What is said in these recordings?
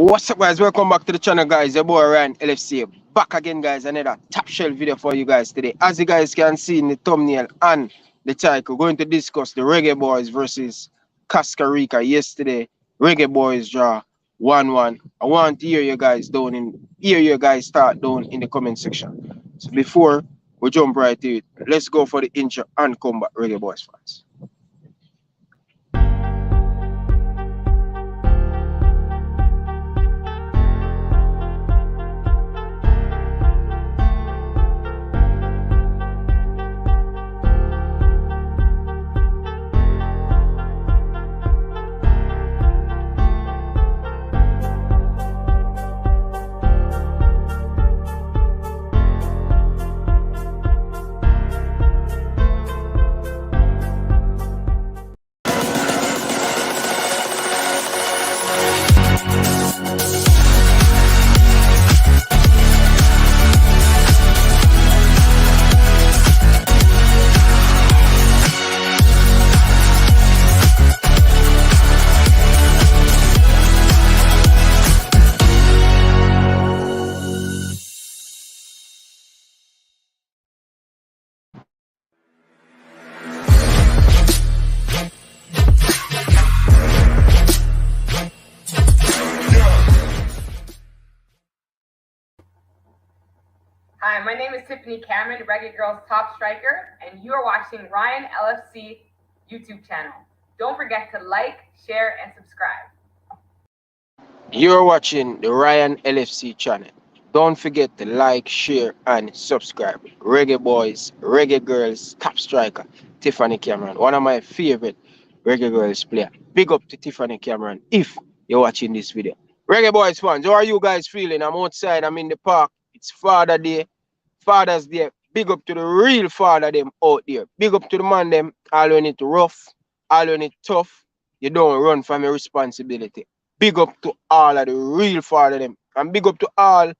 What's up, guys? Welcome back to the channel, guys. Your boy Ryan LFC back again, guys. Another top shelf video for you guys today. As you guys can see in the thumbnail and the title, we're going to discuss the Reggae Boyz versus Costa Rica. Yesterday, Reggae Boyz draw 1-1. I want to hear you guys start down in the comment section. So before we jump right to it, let's go for the intro and come back, Reggae Boyz fans. Hi, my name is Tiffany Cameron, Reggae Girl's top striker, and you are watching Ryan LFC YouTube channel. Don't forget to like, share, and subscribe. You're watching the Ryan LFC channel. Don't forget to like, share, and subscribe. Reggae Boyz, Reggae Girls, top striker, Tiffany Cameron. One of my favorite Reggae Girls player. Big up to Tiffany Cameron if you're watching this video. Reggae Boyz fans, how are you guys feeling? I'm outside, I'm in the park. It's Father's Day. Big up to the real father them out there. Big up to the man them. All when it rough, all when it tough, you don't run from your responsibility. Big up to all of the real father them. And big up to all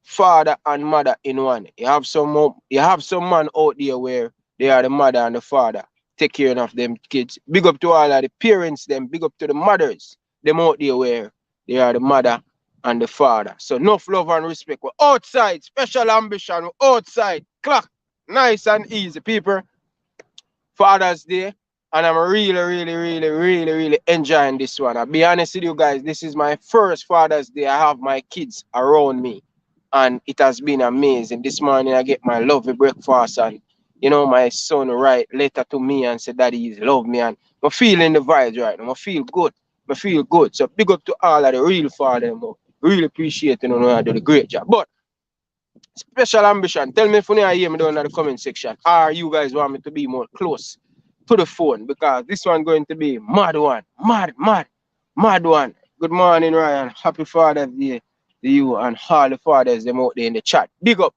father and mother in one. You have some man out there where they are the mother and the father. Take care of them kids. Big up to all of the parents them. Big up to the mothers. Them out there where they are the mother and the father. So enough love and respect. We're outside, special ambition, we're outside. Clock, nice and easy, people. Father's Day. And I'm really enjoying this one. I'll be honest with you guys, this is my first Father's Day. I have my kids around me. And it has been amazing. This morning I get my lovely breakfast and my son write letter to me and say daddy he love me and I'm feeling the vibes right now. I feel good. So big up to all of the real father. Really appreciate I do the great job. But special ambition. Tell me if you hear me down in the comment section. Or you guys want me to be more close to the phone because this one going to be mad one. Mad one. Good morning, Ryan. Happy Father's Day to you and all the fathers them out there in the chat. Big up.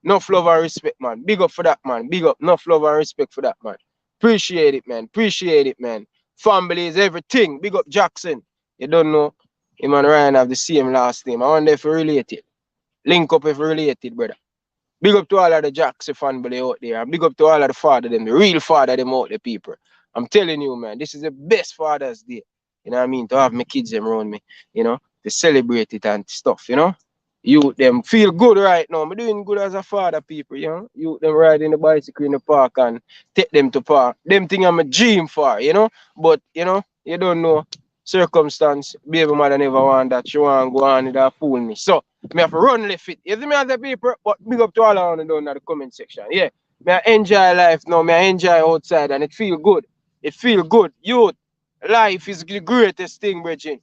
Enough love and respect, man. Big up for that, man. Big up. Enough love and respect for that, man. Appreciate it, man. Family is everything. Big up Jackson. You don't know. Him and Ryan have the same last name. I wonder if we're related. Link up if we're related, brother. Big up to all of the Jackson family out there. And big up to all of the father them, the real father them out there, people. I'm telling you, man, this is the best Father's Day. You know what I mean? To have my kids them around me, to celebrate it and stuff, You them feel good right now. I'm doing good as a father, people, You them riding the bicycle in the park and take them to park. Them thing I'm a dream for, But, you don't know. Circumstance, baby mother never want that. She want to go on and fool me. So, me have to run left it. You see me as a people, but big up to all of them down in the comment section. Yeah, me I enjoy life now. Me I enjoy outside and it feel good. Youth, life is the greatest thing, Bridget.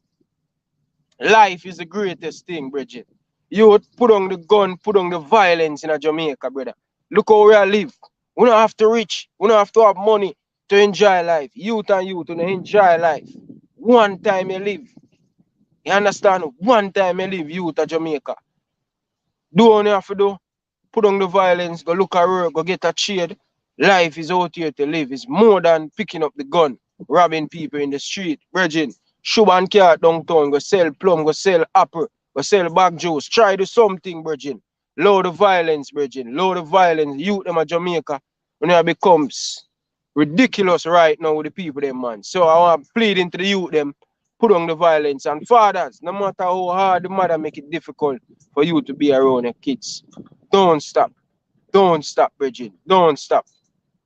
Life is the greatest thing, Bridget. Youth, put on the gun, put on the violence in Jamaica, brother. Look how we live. We don't have to rich. We don't have to have money to enjoy life. Youth to enjoy life. One time you live. You understand? One time you live, youth of Jamaica. Do what you have to do. Put on the violence, go look at work, go get a trade. Life is out here to live. It's more than picking up the gun, robbing people in the street. Virgin, shoe and car downtown, go sell plum, go sell apple, go sell bag juice. Try do something, Virgin. Low the violence, Virgin. Low the violence. Youth them of Jamaica. When it becomes ridiculous right now with the people them, man. So I want to plead into the youth them. put on the violence. And fathers, no matter how hard the mother make it difficult for you to be around your kids, don't stop. Don't stop, Bridget. Don't stop.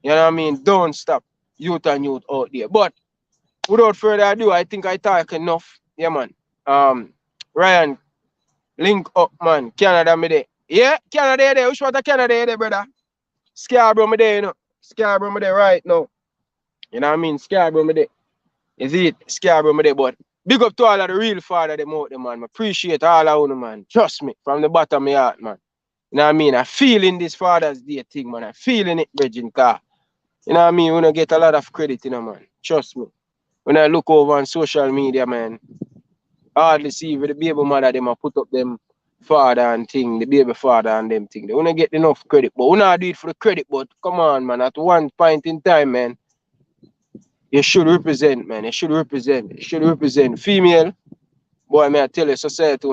You know what I mean? Don't stop. Youth and youth out there. But without further ado, I think I talk enough. Yeah, man. Ryan, link up, man. Canada, me there. Yeah, Canada there. Which part of Canada there, brother? Scarborough, me there, you know. Scarborough, me there right now. You know what I mean? Scarborough, me there. Is it? Scarborough, me there, but big up to all of the real father them out there, man. I appreciate all of you, man. Trust me, from the bottom of my heart, man. You know what I mean? I feeling this Father's Day thing, man. I feeling it, Bridget, car. You know what I mean? When I get a lot of credit, you know, man. Trust me. When I look over on social media, man, hardly see with the baby mother, them a put up them father and thing, the baby father and them thing. They wanna get enough credit, but we not do it for the credit. But come on, man, at one point in time, man, you should represent, man. You should represent. You should represent female. Boy, may I tell you, society,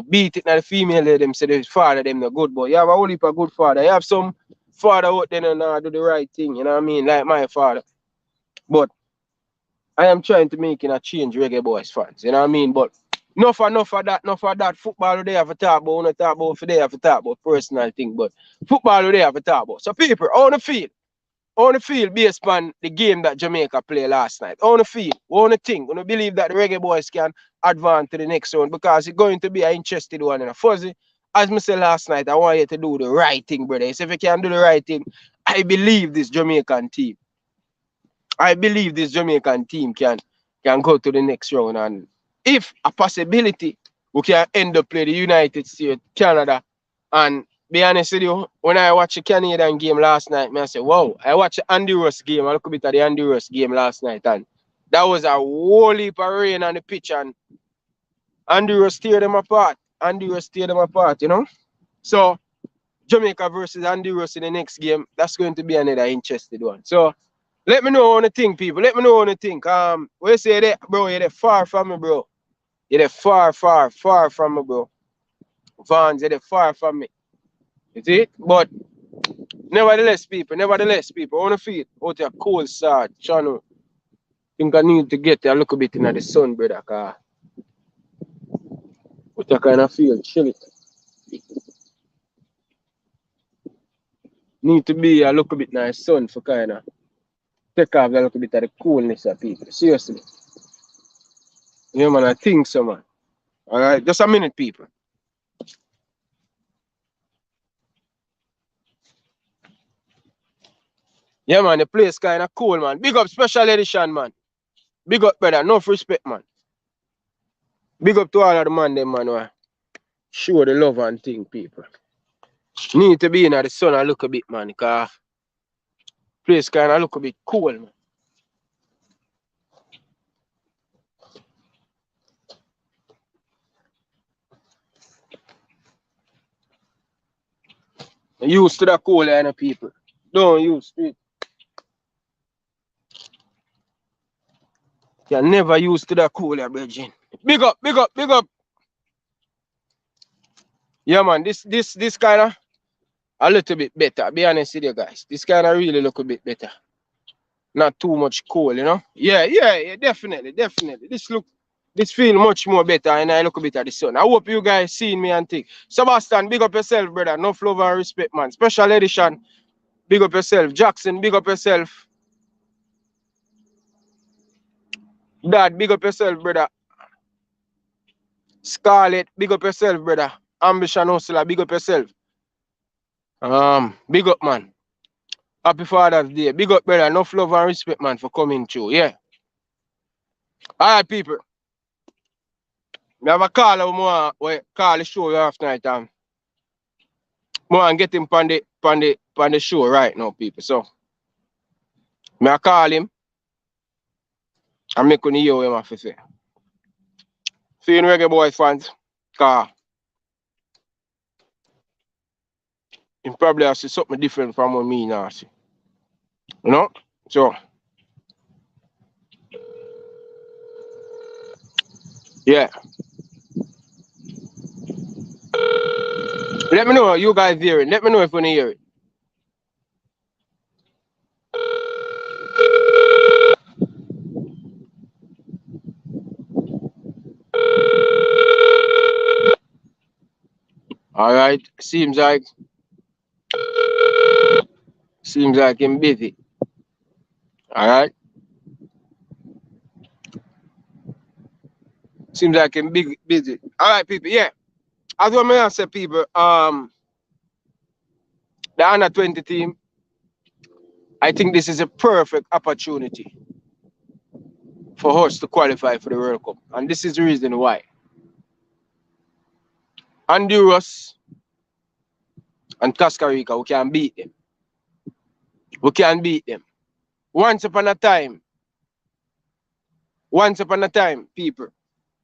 beat it. Now the female, them say the father, them no good, boy. You have a whole heap of good father. You have some father out there and do the right thing, you know what I mean? Like my father. But I am trying to make a change Reggae Boyz fans, you know what I mean? But enough of that. Football they have to talk about, we talk about for they have to talk about personal thing, but football they have to talk about. So people, on the field based on the game that Jamaica played last night. On the field, on the thing, we believe that the Reggae Boyz can advance to the next round because it's going to be an interesting one and a fuzzy. As I said last night, I want you to do the right thing, brother. So if you can do the right thing, I believe this Jamaican team. I believe this Jamaican team can go to the next round. And if a possibility, we can end up play the United States, Canada. And be honest with you, when I watched the Canadian game last night, I said, wow, I watched the Honduras game. I look a bit at the Honduras game last night. And that was a whole heap of rain on the pitch. And Honduras tear them apart. Honduras tear them apart, you know? So, Jamaica versus Honduras in the next game, that's going to be another interesting one. So, let me know on the thing, people. Let me know on the thing. What you say that, bro? You're far from me, bro. You're far from me, bro. Vans, you're far from me. You see? But nevertheless, people, I want to feel out your cold start, channel. Think I need to get a little bit in the sun, brother, because what I kind of feel chilly. Need to be a little bit in the sun for kind of take off a little bit of the coolness of people. Seriously. Yeah, man, I think so, man. All right, just a minute, people. Yeah, man, the place kind of cool, man. Big up Special Edition, man. Big up, brother. Enough respect, man. Big up to all of the man, them, man. Show the love and thing, people. Need to be in the sun and look a bit, man, because place kind of look a bit cool, man. Used to the cool, you know, people. Don't use it. You never used to the cool, Virgin. Big up, big up, big up. Yeah, man, this kind of a little bit better. Be honest with you guys. This kind of really look a bit better. Not too much cold, you know? Yeah, definitely. This feel much more better and I look a bit at the sun. I hope you guys seen me and think. Sebastian, big up yourself, brother. Enough love and respect, man. Special Edition, big up yourself. Jackson, big up yourself. Dad, big up yourself, brother. Scarlett, big up yourself, brother. Ambition Hustler, big up yourself. Big up, man. Happy Father's Day. Big up, brother. Enough love and respect, man, for coming through. Yeah. All right, people. We have a call we call the show after night. More and get him on the show right now, people. So, I call him and make you hear what I have to say. See you Reggae Boyz fans. Because he probably has to see something different from what me now see. You know? So, yeah. Let me know you guys hear it. Let me know if you want to hear it. All right. Seems like him busy. All right. Seems like him big busy. All right, people. Yeah. As what I say, people. The under 20 team. I think this is a perfect opportunity for us to qualify for the World Cup, and this is the reason why. Honduras and Costa Rica, we can beat them. We can beat them. Once upon a time, people,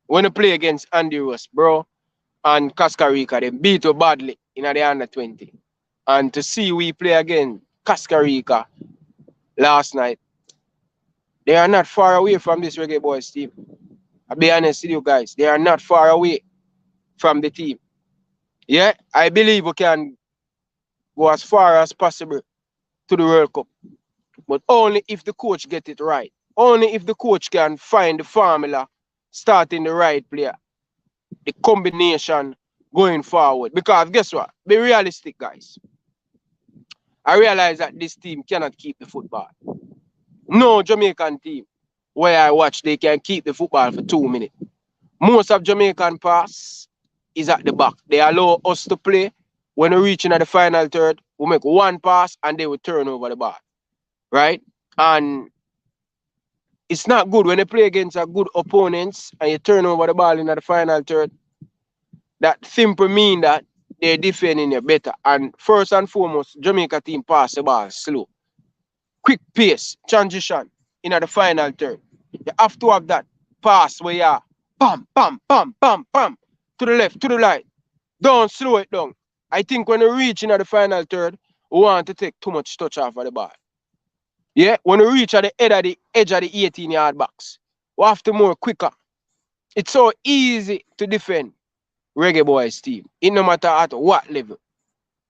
when you play against Honduras, bro, and Costa Rica, they beat us badly in the under 20. And to see we play again Costa Rica last night, they are not far away from this Reggae Boyz team. I'll be honest with you guys, they are not far away from the team. Yeah, I believe we can go as far as possible to the World Cup, but only if the coach get it right. Only if the coach can find the formula, starting the right player, the combination going forward. Because guess what? Be realistic, guys. I realize that this team cannot keep the football. No Jamaican team where I watch, they can keep the football for 2 minutes. Most of Jamaican pass is at the back. They allow us to play. When we reach into the final third, we make one pass and they will turn over the ball. Right? And it's not good when you play against a good opponents and you turn over the ball in the final third. That simply mean that they're defending you better. And first and foremost, Jamaica team pass the ball slow. Quick pace, transition in the final third. You have to have that pass where you are bam, bam, bam, bam, bam, to the left, to the right. Don't slow it down. I think when you reach into the final third, we want to take too much touch off of the ball. Yeah, when we reach at the edge of the 18-yard box, we have to move quicker. It's so easy to defend Reggae Boyz team. It no matter at what level.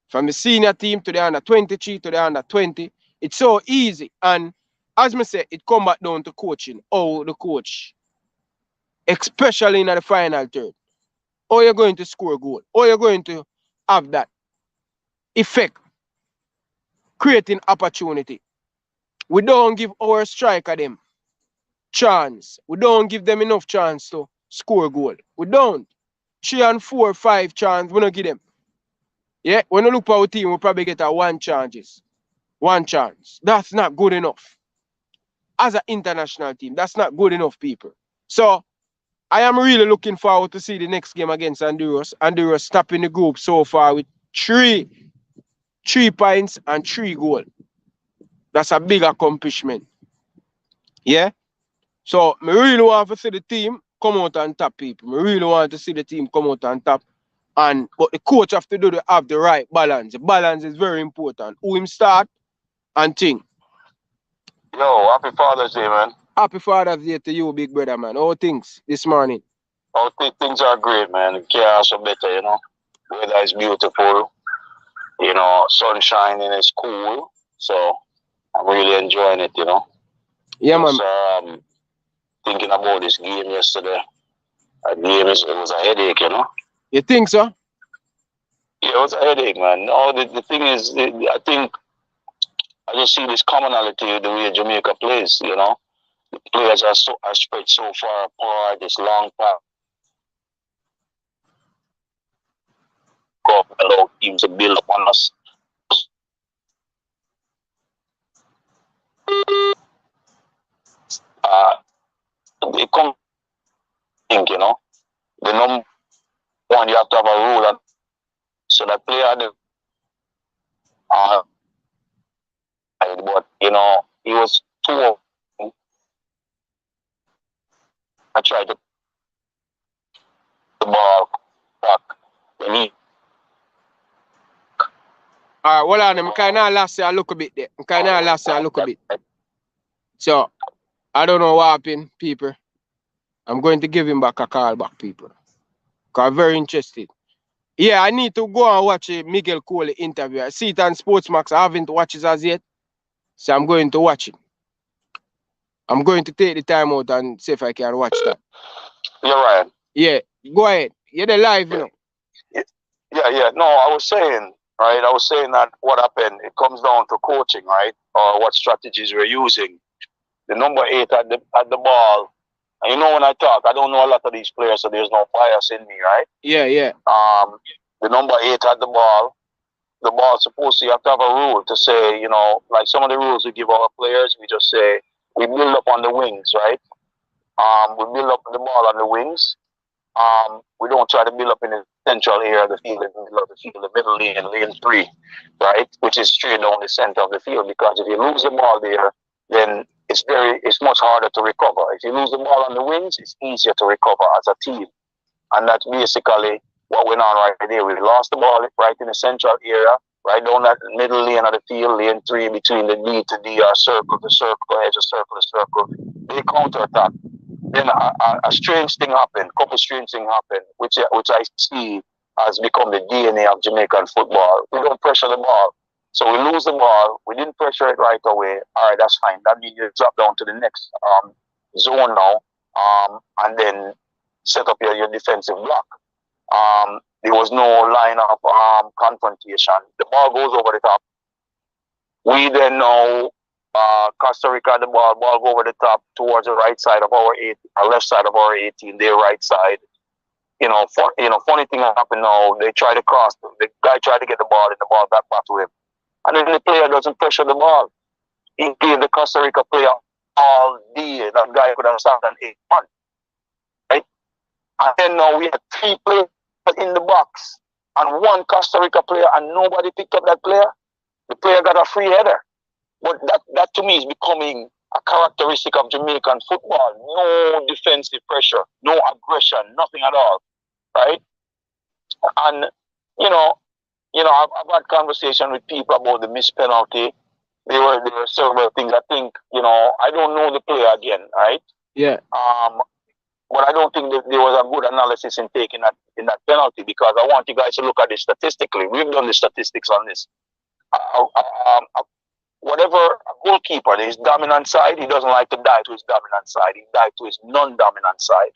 From the senior team to the under 23 to the under 20. It's so easy. And as I say, it come back down to coaching. Oh, the coach. Especially in the final third. How you're going to score a goal. How you're going to have that effect. Creating opportunity. We don't give our striker them chance. We don't give them enough chance to score a goal. We don't. 3 and 4, 5 chance, we don't give them. Yeah, when you look for our team, we probably get a 1 chances. 1 chance. That's not good enough. As an international team, that's not good enough, people. So, I am really looking forward to see the next game against Honduras. Honduras stopping the group so far with 3 points and 3 goals. That's a big accomplishment. Yeah? So, I really want to see the team come out on top, people. I really want to see the team come out on top. But the coach have to have the right balance. The balance is very important. Who him start and think. Yo, happy Father's Day, man. Happy Father's Day to you, big brother, man. All things this morning. Oh, things are great, man. The care also better, you know. Weather is beautiful. You know, sunshine and it's cool. So I'm really enjoying it, you know. Yeah, man. Thinking about this game yesterday. It was a headache, you know. You think so? Yeah, it was a headache, man. No, the thing is, I think I just see this commonality the way Jamaica plays, you know. The players are spread so far apart, this long path. Allow teams to build upon us. They come, think, you know, the number one, you have to have a rule, and so that player, but you know, he was too. I tried to the ball back. Alright, hold on, I'm kind of lost a look a bit there. I'm kind of lost a look a bit. So, I don't know what happened, people. I'm going to give him back a call back, people. Because I'm very interested. Yeah, I need to go and watch a Miguel Cole interview. I see it on Sportsmax. I haven't watched it as yet. So I'm going to watch it. I'm going to take the time out and see if I can watch that. You're right. Yeah, go ahead. You're the live, you know. Yeah. No, I was saying, right? I was saying that what happened, it comes down to coaching, right? Or what strategies we're using. The number 8 at the ball. And you know when I talk, I don't know a lot of these players, so there's no bias in me, right? Yeah. The number 8 at the ball's supposed to, you have to have a rule to say, you know, like some of the rules we give our players, we just say we build up on the wings, right? We build up the ball on the wings. We don't try to build up in the central area of the field, in the middle of the field, the middle lane, lane 3, right? Which is straight down the center of the field. Because if you lose the ball there, then it's much harder to recover. If you lose the ball on the wings, it's easier to recover as a team. And that's basically what went on right there. We lost the ball right in the central area, right down that middle lane of the field, lane 3, between the D to D, circle to circle, edge of circle to circle. They counterattack. Then a strange thing happened, couple strange things happened, which I see has become the DNA of Jamaican football. We don't pressure the ball. So we lose the ball. We didn't pressure it right away. All right, that's fine. That means you drop down to the next zone now, and then set up your defensive block. There was no line of confrontation. The ball goes over the top. We then know Costa Rica, the ball go over the top towards the right side of our left side of our 18, their right side. Funny thing happened now. They try to cross. The guy tried to get the ball, and the ball got back to him. And then the player doesn't pressure the ball. He gave the Costa Rica player all day. That guy could have started an 8-1. Right? And then now we had 3 players in the box and 1 Costa Rica player, and nobody picked up that player. The player got a free header. But that to me is becoming a characteristic of Jamaican football. No defensive pressure, no aggression, nothing at all. Right? And, I've had conversation with people about the missed penalty. There were several things. I think, I don't know the player again, right? Yeah. But I don't think that there was a good analysis in taking that penalty, because I want you guys to look at it statistically. We've done the statistics on this. Whatever a goalkeeper, his dominant side, he doesn't like to dive to his dominant side. He dives to his non-dominant side.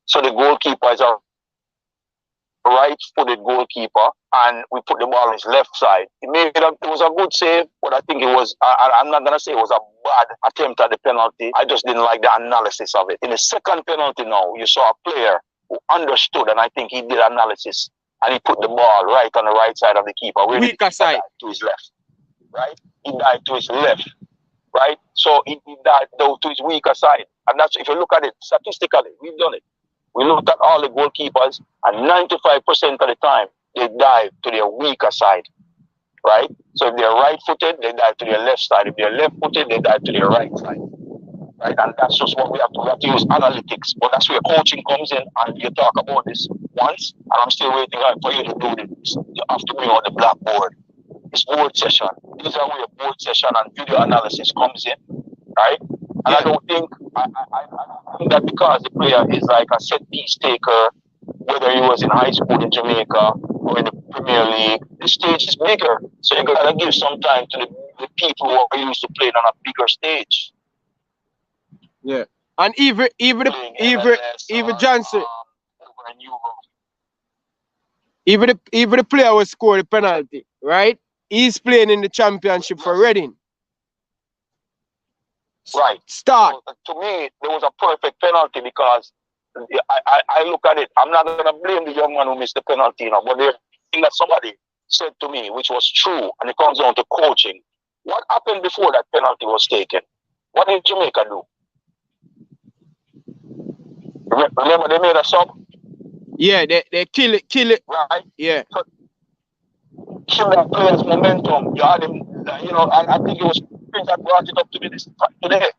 So the goalkeeper is a right-footed goalkeeper, and we put the ball on his left side. It was a good save, but I think it was, I'm not going to say it was a bad attempt at the penalty. I just didn't like the analysis of it. In the second penalty now, you saw a player who understood, and I think he did analysis, and he put the ball right on the right side of the keeper. Weaker side. To his left, right? He died to his left, right? So he died to his weaker side. And that's, if you look at it statistically, we've done it. We looked at all the goalkeepers, and 95% of the time, they dive to their weaker side, right? So if they're right-footed, they dive to their left side. If they're left-footed, they dive to their right side, right? And that's just what we have to use analytics. But that's where coaching comes in, and you talk about this once, and I'm still waiting for you to do this. You have to bring out the blackboard. It's board session. These are where board session and video analysis comes in, right? And I don't think that because the player is like a set piece taker, whether he was in high school in Jamaica or in the Premier League, the stage is bigger. So you gotta give some time to the people who are used to playing on a bigger stage. Yeah. And even Johnson, even the player who scored the penalty, right? He's playing in the championship for Reading. Right. Start. So, to me, there was a perfect penalty, because I look at it. I'm not going to blame the young man who missed the penalty, but there's a thing that somebody said to me, which was true, and it comes down to coaching. What happened before that penalty was taken? What did Jamaica do? Remember, they made a sub? Yeah, they kill it. Right? Yeah. So, kill that player's momentum. You had him, I think it was Prince that brought it up to me today.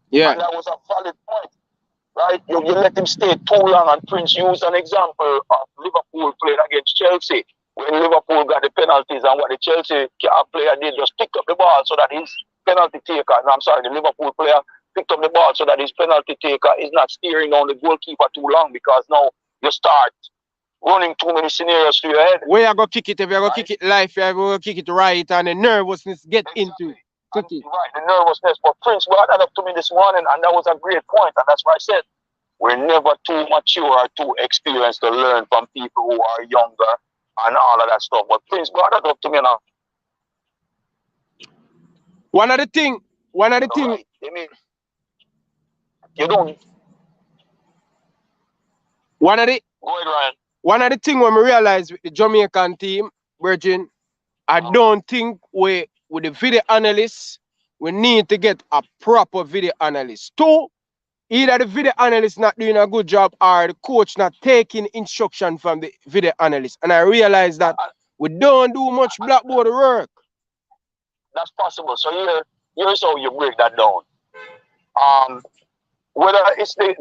Yeah. And that was a valid point, right? You let him stay too long, and Prince used an example of Liverpool playing against Chelsea. When Liverpool got the penalties, and what the Chelsea player did, just picked up the ball so that his penalty taker, the Liverpool player picked up the ball so that his penalty taker is not steering down the goalkeeper too long, because now you start running too many scenarios to your head. Where you go kick it? If you go kick it live, you go kick it right, and the nervousness get into it. Right, the nervousness. But Prince brought that up to me this morning, and that was a great point. And that's why I said we're never too mature or too experienced to learn from people who are younger and all of that stuff. But Prince brought that up to me now. One of the thing, Right. I mean, you don't. one of the Go ahead, Ryan. one of the thing when we realize with the Jamaican team, Virgin, I don't think with the video analysts, we need to get a proper video analyst. Two, either the video analyst not doing a good job or the coach not taking instruction from the video analyst. And I realize that we don't do much blackboard work. That's possible. So here's how you break that down. Whether it's the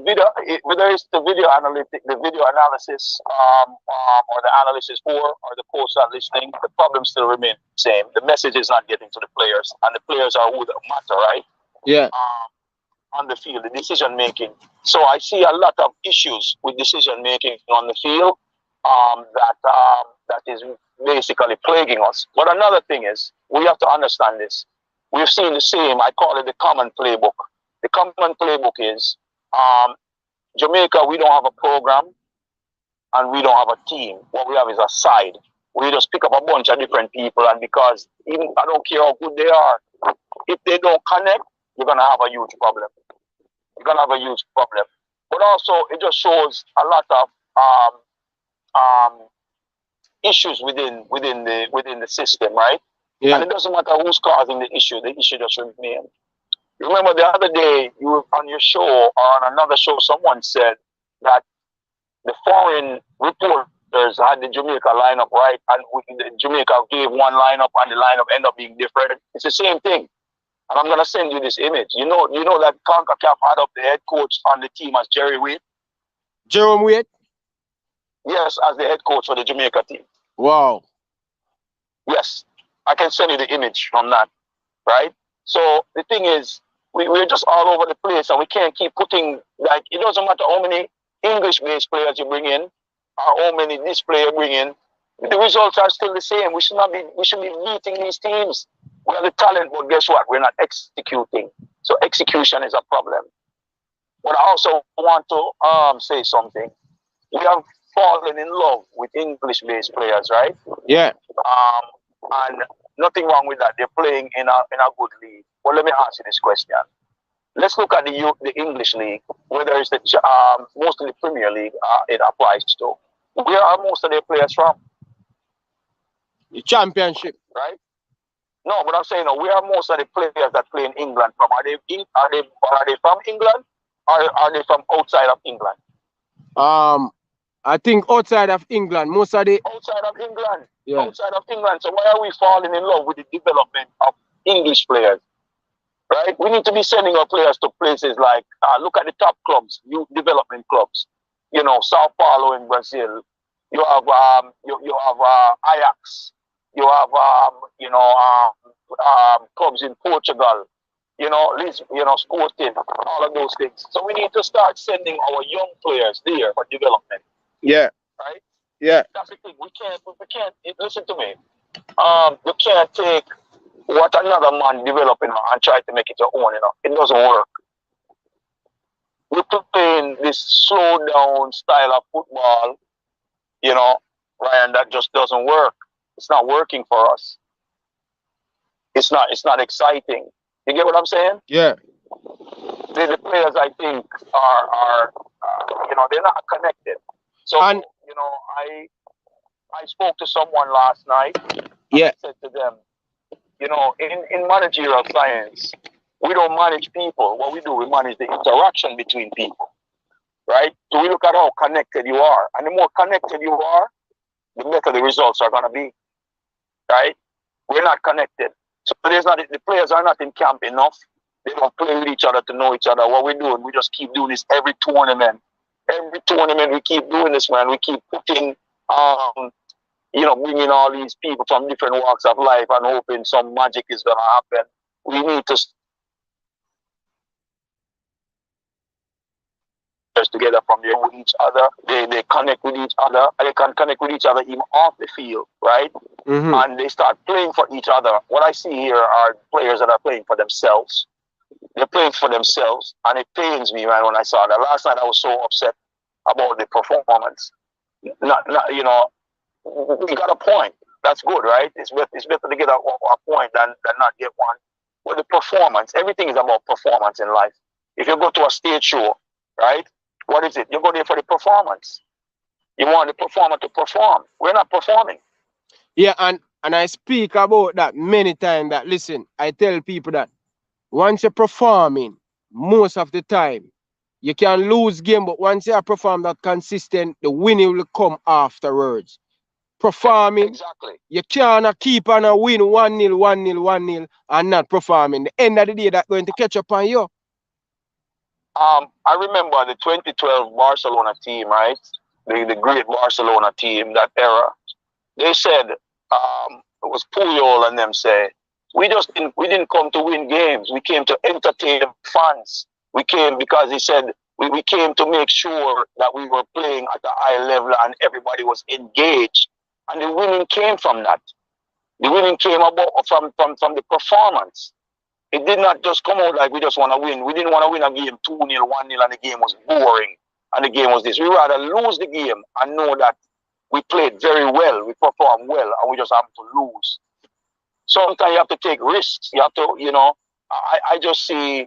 video analytic, the video analysis, or the analysis for, or the coach not listening, the problem still remains the same. The message is not getting to the players, and the players are who matter, right? Yeah. On the field, the decision making. So I see a lot of issues with decision making on the field, that is basically plaguing us. But another thing is, we have to understand this. We've seen the same. I call it the common playbook. The common playbook is Jamaica, we don't have a program and we don't have a team. What we have is a side. We just pick up a bunch of different people, and because even I don't care how good they are, if they don't connect, you're gonna have a huge problem. You're gonna have a huge problem. But also it just shows a lot of issues within the system, right? Yeah. And it doesn't matter who's causing the issue just remains. Remember the other day, you were on your show or on another show, someone said that the foreign reporters had the Jamaica lineup right, and Jamaica gave one lineup and the lineup ended up being different. It's the same thing. And I'm gonna send you this image. You know that CONCACAF had up the head coach on the team as Jerry Wade? Jerome Wade? Yes, as the head coach for the Jamaica team. Wow. Yes. I can send you the image from that. Right? So the thing is, we're just all over the place, and we can't keep putting, like, it doesn't matter how many English-based players you bring in or how many this player bring in, the results are still the same. We should be beating these teams. We have the talent, but guess what? We're not executing. So execution is a problem. But I also want to say something. We have fallen in love with English-based players, right? Yeah. And nothing wrong with that. They're playing in a good league. Well, let me ask you this question. Let's look at the English league, whether it's mostly the Premier League it applies to. Where are most of their players from? The Championship. Right? No, but I'm saying, where are most of the players that play in England from? Are they from England, or are they from outside of England? I think outside of England, most of the outside of England. Yeah. Outside of England. So why are we falling in love with the development of English players? Right? We need to be sending our players to places like look at the top clubs, youth development clubs. Sao Paulo in Brazil. You have Ajax. You have clubs in Portugal. Sporting, all of those things. So we need to start sending our young players there for development. Yeah. Right? Yeah. That's the thing. We can't listen to me. You can't take what another man developing and try to make it your own, It doesn't work. We're playing this slow down style of football, Ryan, that just doesn't work. It's not working for us. It's not exciting. You get what I'm saying? Yeah. The players, I think, are they're not connected. So, I spoke to someone last night. Yeah. I said to them, in managerial science, we don't manage people. What we do, we manage the interaction between people. Right? So we look at how connected you are. And the more connected you are, the better the results are going to be. Right? We're not connected. So the players are not in camp enough. They don't play with each other to know each other. What we're doing, we just keep doing this every tournament. Every tournament, we keep doing this, man. We keep putting, bringing all these people from different walks of life and hoping some magic is going to happen. We need to together from there with each other. They connect with each other. They can connect with each other even off the field, right? Mm-hmm. And they start playing for each other. What I see here are players that are playing for themselves. They're playing for themselves, and it pains me, man, when I saw that. Last night I was so upset about the performance. we got a point. That's good, right? It's better to get a point than not get one. But the performance, everything is about performance in life. If you go to a stage show, right? What is it? You go there for the performance. You want the performer to perform. We're not performing. Yeah, and I speak about that many times. That listen, I tell people that once you're performing, most of the time, you can lose game, but once you perform that consistent, the winning will come afterwards. Performing, exactly. You cannot keep on a win 1-0, 1-0, 1-0 and not performing. The end of the day, that's going to catch up on you. I remember the 2012 Barcelona team, right? The great Barcelona team, that era. They said, it was Puyol and them say, we didn't come to win games. We came to entertain fans. We came because he said we came to make sure that we were playing at a high level and everybody was engaged. And the winning came from that. The winning came about from the performance. It did not just come out like we just want to win. We didn't want to win a game 2-0, 1-0, and the game was boring. And the game was this. We rather lose the game and know that we played very well, we performed well, and we just have to lose. Sometimes you have to take risks. You have to, I just see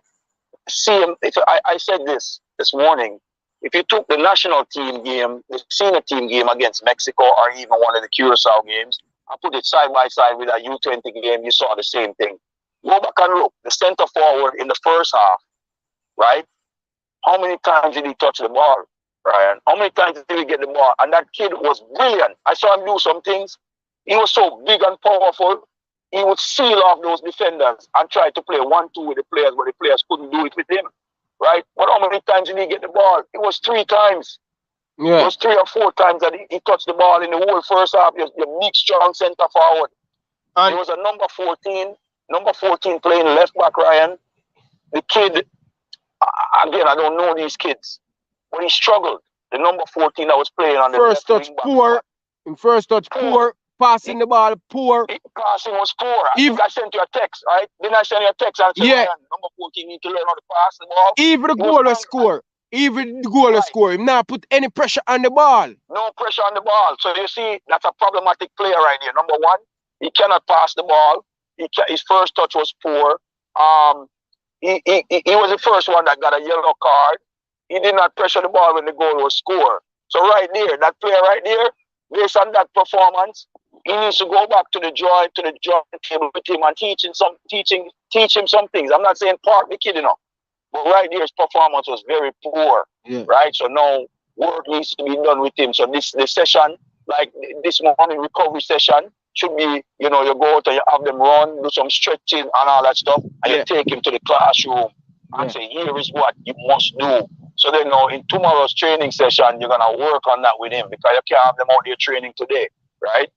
him. I said this morning. If you took the national team game, the senior team game against Mexico, or even one of the Curacao games, and put it side by side with a U20 game, you saw the same thing. Go back and look. The center forward in the first half, right? How many times did he touch the ball, Ryan? How many times did he get the ball? And that kid was brilliant. I saw him do some things. He was so big and powerful. He would seal off those defenders and try to play 1-2 with the players, but the players couldn't do it with him, right? But how many times did he get the ball? It was 3 times. Yeah. It was 3 or 4 times that he touched the ball in the whole first half. Your big, strong center forward. And there was a number 14 playing left back, Ryan. The kid, again, I don't know these kids, but he struggled. The number 14 that was playing on the first touch poor. In first touch poor. Passing the ball poor. Passing was poor. I think I sent you a text, right? Didn't I send you a text and say, Ryan, number 14 need to learn how to pass the ball? Even the goal was score. Even the goal was score. He not put any pressure on the ball. No pressure on the ball. So you see, that's a problematic player right here. Number 1, he cannot pass the ball. His first touch was poor. He was the first one that got a yellow card. He did not pressure the ball when the goal was scored. So right there, that player right there, based on that performance, he needs to go back to the joint table with him and teach him some things. I'm not saying park the kid, but right there, his performance was very poor. Yeah. Right? So now work needs to be done with him. So this session, like this morning recovery session, should be, you go out and you have them run, do some stretching and all that stuff, and you take him to the classroom and say, here is what you must do. So then in tomorrow's training session, you're going to work on that with him, because you can't have them out there training today, right?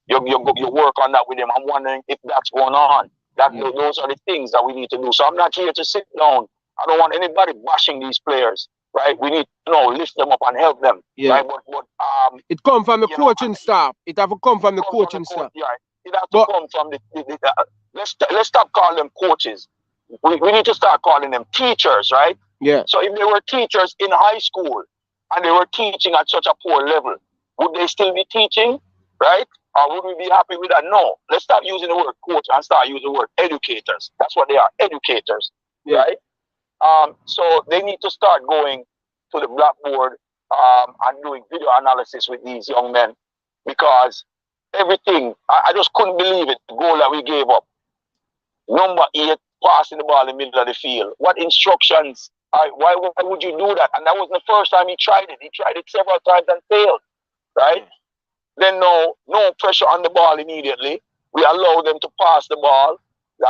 You work on that with him. I'm wondering if that's going on. Those are the things that we need to do. So I'm not here to sit down. I don't want anybody bashing these players, right? We need to lift them up and help them. Yeah. Right? But it come from the coaching staff. It have to come from the coaching staff. Yeah, it has to come from the let's stop calling them coaches. We need to start calling them teachers, right? Yeah. So if they were teachers in high school and they were teaching at such a poor level, would they still be teaching, right? Or would we be happy with that? No. Let's stop using the word coach and start using the word educators. That's what they are, educators, right? So they need to start going to the blackboard and doing video analysis with these young men, because everything, I just couldn't believe it, the goal that we gave up. Number 8, passing the ball in the middle of the field. What instructions? Why would you do that? And that wasn't the first time he tried it. He tried it several times and failed, right? Then no pressure on the ball immediately. We allow them to pass the ball.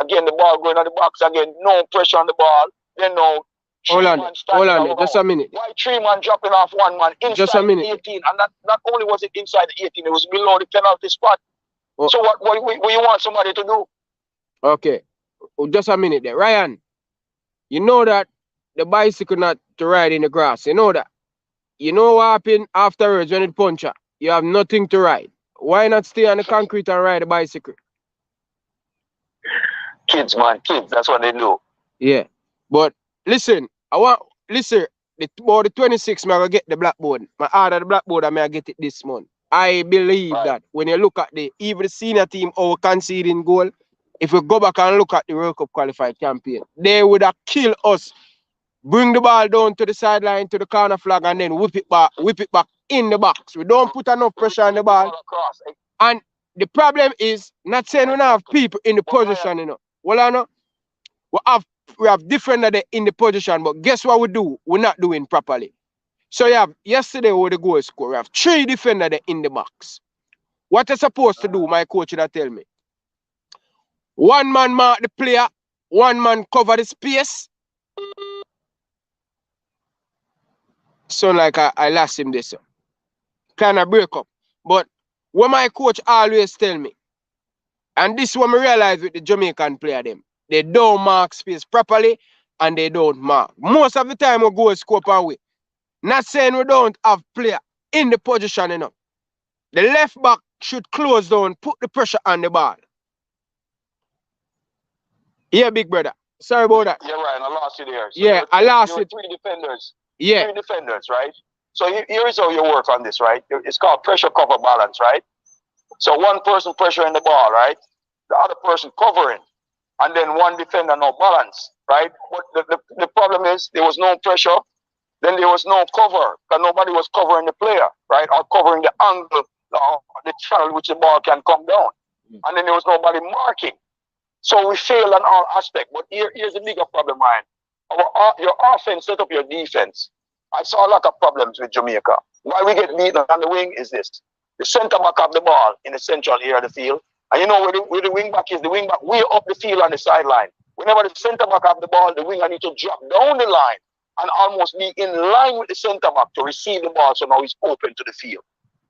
Again, the ball going on the box again. No pressure on the ball. Then hold on, just a minute. Why 3 man dropping off 1 man inside just a minute. the 18? And not only was it inside the 18, it was below the penalty spot. Oh. So what you want somebody to do? Okay, just a minute there. Ryan, you know that the bicycle not to ride in the grass. You know that. You know what happened afterwards when it puncture? You have nothing to ride. Why not stay on the concrete and ride a bicycle? Kids, man, kids. That's what they do. Yeah. But listen, about the 26th, I'm going to get the blackboard. My order the blackboard, I may get it this month. I believe that when you look at even the senior team over conceding goal, if we go back and look at the World Cup qualified campaign, they would have killed us. Bring the ball down to the sideline, to the corner flag, and then whip it back in the box. We don't put enough pressure on the ball. And the problem is, not saying we don't have people in the position, you know. Well, I know we have defender in the position, but guess what we do? We're not doing properly. So you have yesterday with the goal score, we have 3 defenders in the box. What you're supposed to do, my coach would tell me. 1 man mark the player, 1 man cover the space. So like I lost him this. Kind of break up. But what my coach always tell me, and this is what I realize with the Jamaican player them, they don't mark space properly and they don't mark. Most of the time we go scope away. Not saying we don't have player in the position enough. The left back should close down, put the pressure on the ball. Yeah, big brother. Sorry about that. Yeah, right. I lost you there. So yeah, I lost it. 3 defenders. Yeah. 3 defenders, right? So here is how you work on this, right? It's called pressure cover balance, right? So 1 person pressuring the ball, right? The other person covering. And then 1 defender no balance, right? But the problem is there was no pressure. Then there was no cover because nobody was covering the player, right? Or covering the angle, the channel which the ball can come down. And then there was nobody marking. So we failed on all aspects. But here's the bigger problem, Ryan. Your offense set up your defense. I saw a lot of problems with Jamaica. Why we get beaten on the wing is this. The center back have the ball in the central area of the field. And you know where the wing back is? The wing back way up the field on the sideline. Whenever the center back have the ball, the winger need to drop down the line and almost be in line with the center back to receive the ball. So now he's open to the field,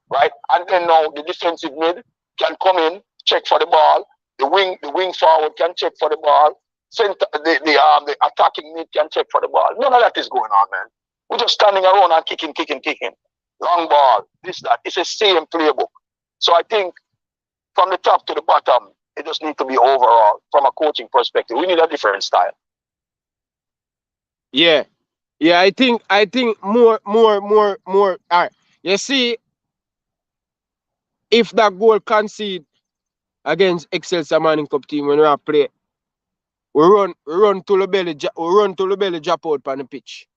right? And then now the defensive mid can come in, check for the ball. The wing forward can check for the ball. The attacking mid can check for the ball. None of that is going on, man. We're just standing around and kicking. Long ball, this, that. It's the same playbook. So I think from the top to the bottom, it just needs to be overall from a coaching perspective. We need a different style. Yeah. Yeah, I think more. All right. You see, if that goal concede against Excelsior Manning Cup team when we are play, we run to the belly, drop out on the pitch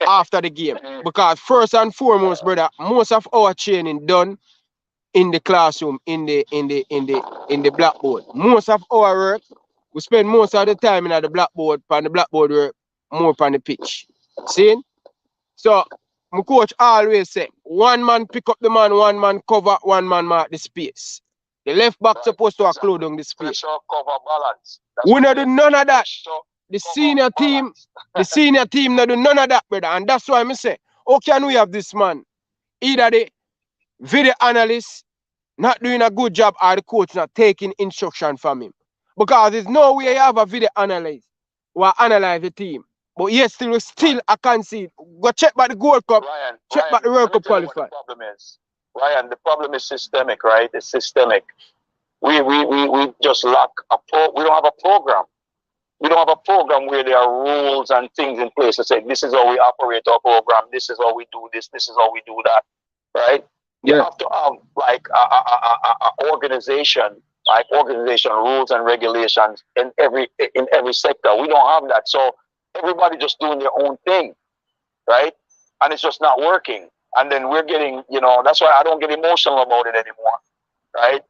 after the game. Because first and foremost, brother, most of our training done in the classroom, in the blackboard. Most of our work, we spend most of the time in the blackboard work, more on the pitch. See? So my coach always say, 1 man pick up the man, 1 man cover, 1 man mark the space. The left back supposed to close down the space. Pressure, cover, balance. We not do none of that. The senior team not do none of that, brother. And that's why I say, how can we have this man? Either the video analyst not doing a good job or the coach not taking instruction from him. Because there's no way you have a video analyst who analyze the team. But yes, still I can't see. Go check back the Gold Cup, check back the World Cup qualifier. The problem is, Ryan, the problem is systemic, right? It's systemic. We just lack we don't have a program. We don't have a program where there are rules and things in place to say this is how we operate our program, this is how we do this is how we do that, right? You have to have like a organization, like organization rules and regulations in every sector. We don't have that, so everybody just doing their own thing, right? And it's just not working. And then we're getting, that's why I don't get emotional about it anymore, right?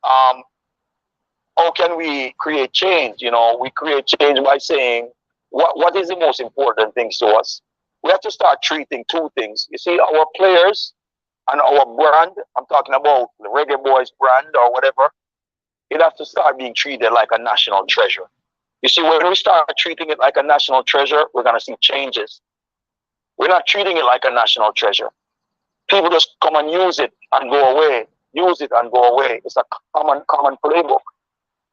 How can we create change? We create change by saying, what is the most important things to us? We have to start treating 2 things. You see, our players and our brand, I'm talking about the Reggae Boyz brand or whatever, it has to start being treated like a national treasure. You see, when we start treating it like a national treasure, we're going to see changes. We're not treating it like a national treasure. People just come and use it and go away. Use it and go away. It's a common playbook.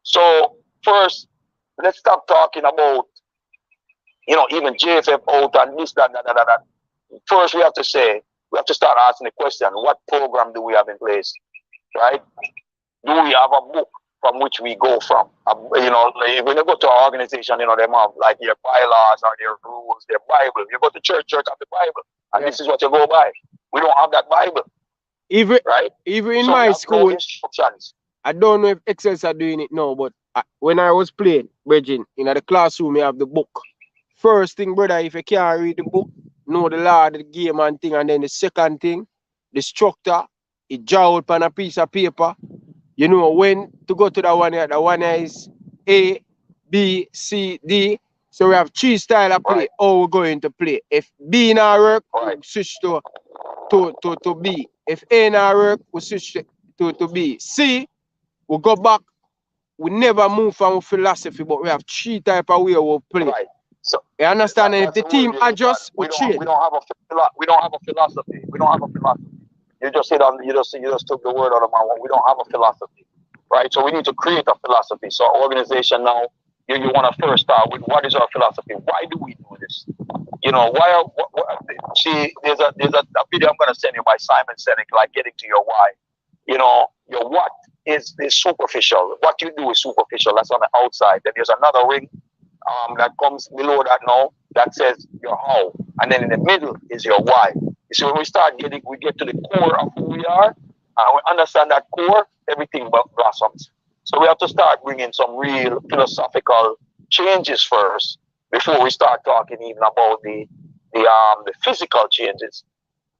So first, let's stop talking about, even JFF out and this, that. First, we have to start asking the question, what program do we have in place, right? Do we have a book from which we go from? When you go to our organization, they have like their bylaws or their rules, their Bible. You go to church have the Bible. And this is what you go by. We don't have that Bible. Even right? even in So we my have no school, instructions. I don't know if Excels are doing it now, but when I was playing, Virgin, in the classroom, you have the book. First thing, brother, if you can't read the book, know the law of the game and thing, and then the second thing, the structure, it draw out on a piece of paper. You know when to go to the one here. The one here is A, B, C, D. So we have three style of play. Right. How we're going to play. If B not work, Right. we switch to B. If A not work, we switch to B. C, we go back. We never move from philosophy, but we have three type of way we play. Right. So You understand? And if that's the the team word you adjusts, we we change. don't have we don't have a philosophy. We don't have a philosophy. You just said on you just took the word out of my mouth. We don't have a philosophy. Right? So we need to create a philosophy. So our organization now, you want to first start with what is our philosophy? Why do we do this? You know, why are see there's a video I'm gonna send you by Simon Sinek, like getting to your why. You know, your what is superficial. What you do is superficial. That's on the outside. Then there's another ring that comes below that now that says your how, and then in the middle is your why. You see, when we get to the core of who we are, and we understand that core, everything blossoms. So we have to start bringing some real philosophical changes first before we start talking even about the physical changes.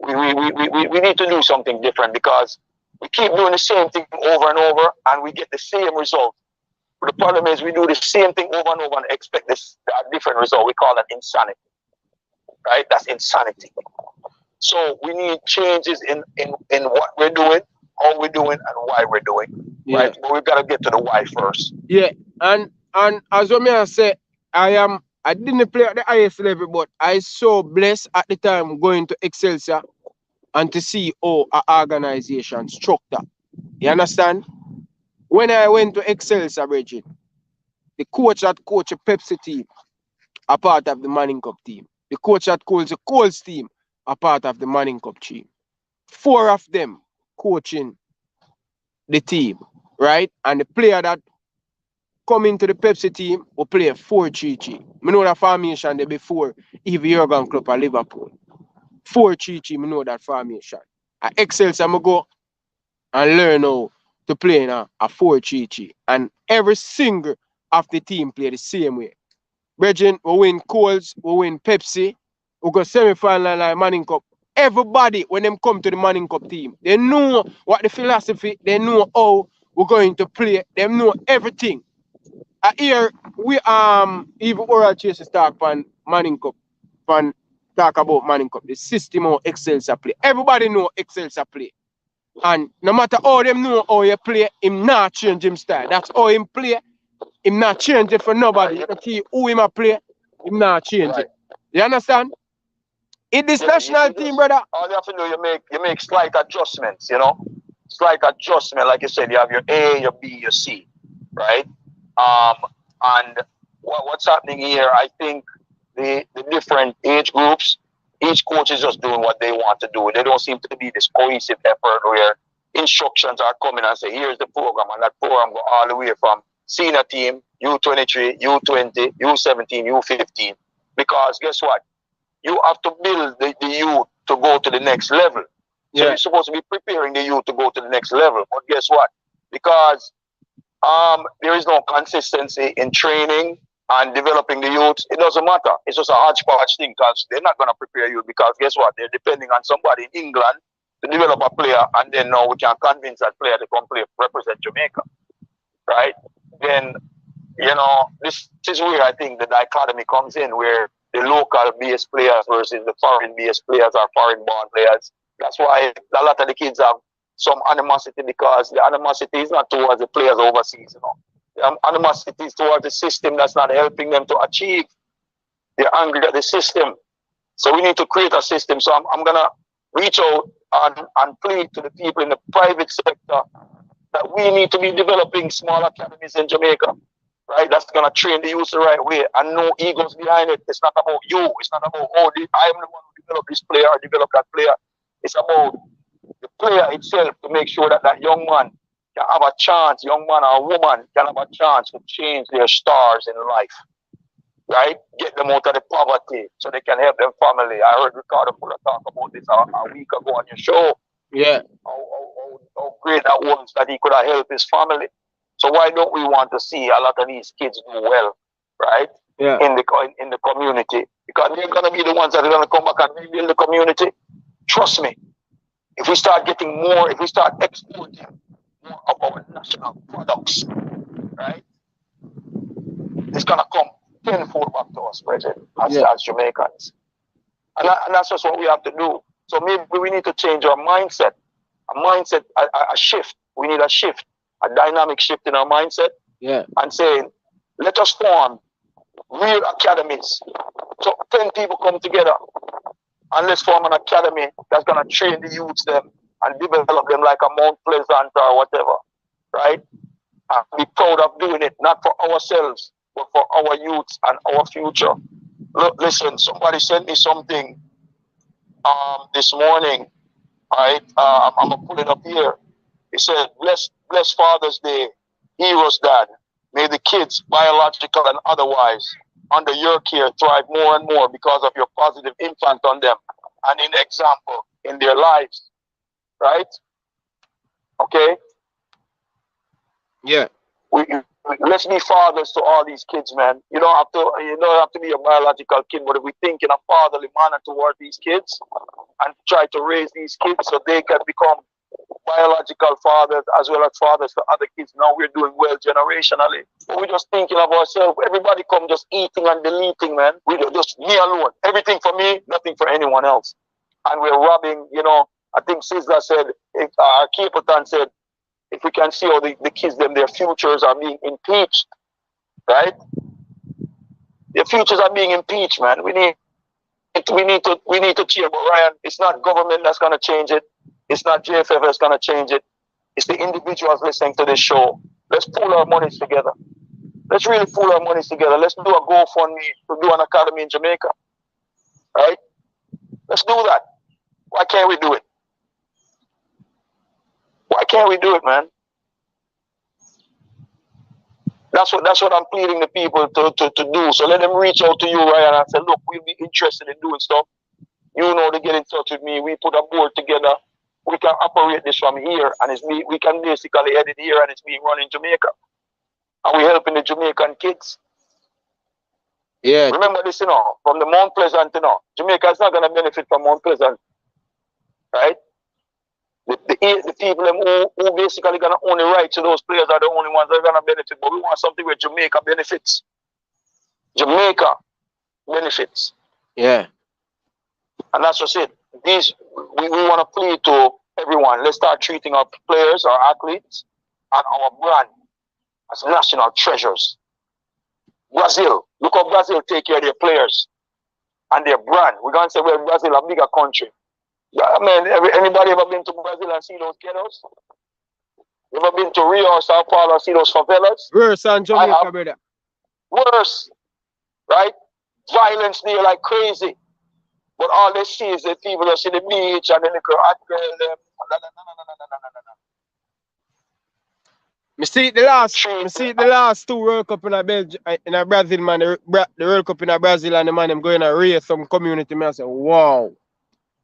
We need to do something different because we keep doing the same thing over and over, and we get the same result. But the problem is we do the same thing over and over and expect a different result. We call that insanity, right? That's insanity. So we need changes in what we're doing, how we're doing, and why we're doing, right? But we've got to get to the why first. Yeah, and as what me I say, I didn't play at the highest level, but I so blessed at the time going to Excelsior and to see how an organization structure. You understand? When I went to Excelsior, Bridget, the coach that coached a Pepsi team, a part of the Manning Cup team. The coach that coached the Colts team, a part of the Manning Cup team. Four of them coaching the team, right? And the player that come into the Pepsi team will play 4-3-3. I know that formation there before even Jurgen Klopp at Liverpool. 4-3-3, I know that formation. At Excelsior, I go and learn how to play in a 4-3-3. And every single of the team play the same way. Brethren, we win Coles, we win Pepsi, we go semi-final like Manning Cup. Everybody, when them come to the Manning Cup team, they know what the philosophy, they know how we're going to play, they know everything. Here we even oral chases talk on Manning Cup, talk about Manning Cup, the system of Excelsior play. Everybody know Excelsior play. And no matter how them know how you play, him not change him style. That's how him play. Him not change it for nobody. You see who him a play, him not change it. You understand? In this national team, brother. All you have to do, you make slight adjustments, you know? Slight adjustment, like you said, you have your A, your B, your C, right? And what's happening here, I think the different age groups, each coach is just doing what they want to do. They don't seem to be this cohesive effort where instructions are coming and say, here's the program, and that program go all the way from senior team, U23, U20, U17, U15. Because guess what? You have to build the youth to go to the next level. So you're supposed to be preparing the youth to go to the next level. But guess what? Because there is no consistency in training and developing the youth, it doesn't matter. It's just a hodgepodge thing because they're not going to prepare you because guess what? They're depending on somebody in England to develop a player, and then now we can convince that player to come play, represent Jamaica, right? Then, you know, this is where I think the dichotomy comes in, where the local based players versus the foreign based players or foreign born players. That's why a lot of the kids have some animosity, because the animosity is not towards the players overseas, you know. The animosity is towards the system that's not helping them to achieve. They're angry at the system. So we need to create a system. So I'm going to reach out and plead to the people in the private sector that we need to be developing small academies in Jamaica, right? That's going to train the youth the right way, and no egos behind it. It's not about you. It's not about, oh, I'm the one who developed this player or developed that player. It's about the player itself to make sure that that young man can have a chance, young man or woman can have a chance to change their stars in life, right? Get them out of the poverty so they can help their family. I heard Ricardo Fuller talk about this a week ago on your show. Yeah. How great that was that he could have helped his family. So why don't we want to see a lot of these kids do well, right? Yeah. In the community, because they're gonna be the ones that are gonna come back and rebuild the community. Trust me. If we start getting more, if we start exporting more of our national products, right? It's gonna come tenfold back to us, brethren, as Jamaicans. And that's just what we have to do. So maybe we need to change our mindset. A shift. We need a shift, a dynamic shift in our mindset. Yeah. And saying, let us form real academies. So 10 people come together and let's form an academy that's gonna train the youths them and develop them like a Mount Pleasant or whatever, right? And be proud of doing it, not for ourselves, but for our youths and our future. Look, listen, somebody sent me something this morning. Right, I'm gonna put it up here. He said, bless Father's Day, Heroes Dad. May the kids, biological and otherwise, under your care thrive more and more because of your positive impact on them and in example in their lives. Right? Okay? Yeah. Let's be fathers to all these kids, man. You don't have to be a biological kid, but if we think in a fatherly manner toward these kids and try to raise these kids so they can become biological fathers as well as fathers to other kids, now we're doing well generationally. But we're just thinking of ourselves. Everybody come just eating and deleting, man. We just me alone. Everything for me, nothing for anyone else. And we're robbing, I think Sizzla said, Capleton said, if we can see how the kids, their futures are being impeached, right? Their futures are being impeached, man. We need to cheer. But Ryan, it's not government that's gonna change it. It's not JFF that's gonna change it. It's the individuals listening to this show. Let's pool our monies together. Let's really pool our monies together. Let's do a GoFundMe to do an academy in Jamaica, right? Let's do that. Why can't we do it? Why can't we do it, man? That's what I'm pleading the people to do. So let them reach out to you, Ryan, and say, look, we'll be interested in doing stuff. You know to get in touch with me. We put a board together. We can operate this from here, and we can basically head it here, and it's being run in Jamaica. And we're helping the Jamaican kids. Yeah. Remember this, from the Mount Pleasant, Jamaica is not going to benefit from Mount Pleasant, right? The people who basically going to own the rights to those players are the only ones that are going to benefit. But we want something where Jamaica benefits. Jamaica benefits. Yeah. And that's just it. We want to plead to everyone. Let's start treating our players, our athletes, and our brand as national treasures. Brazil. Look how Brazil take care of their players and their brand. We're going to say, well, Brazil a bigger country. Yeah, man, anybody ever been to Brazil and see those ghettos? Ever been to Rio or Sao Paulo and see those favelas? Worse than Jamaica, brother. Worse, right? Violence there like crazy. But all they see is the people that see the beach and the little hot girl them. Me see the last two World Cup in a Brazil, man. The World Cup in a Brazil and the man them going to raise some community. Man, I say, wow.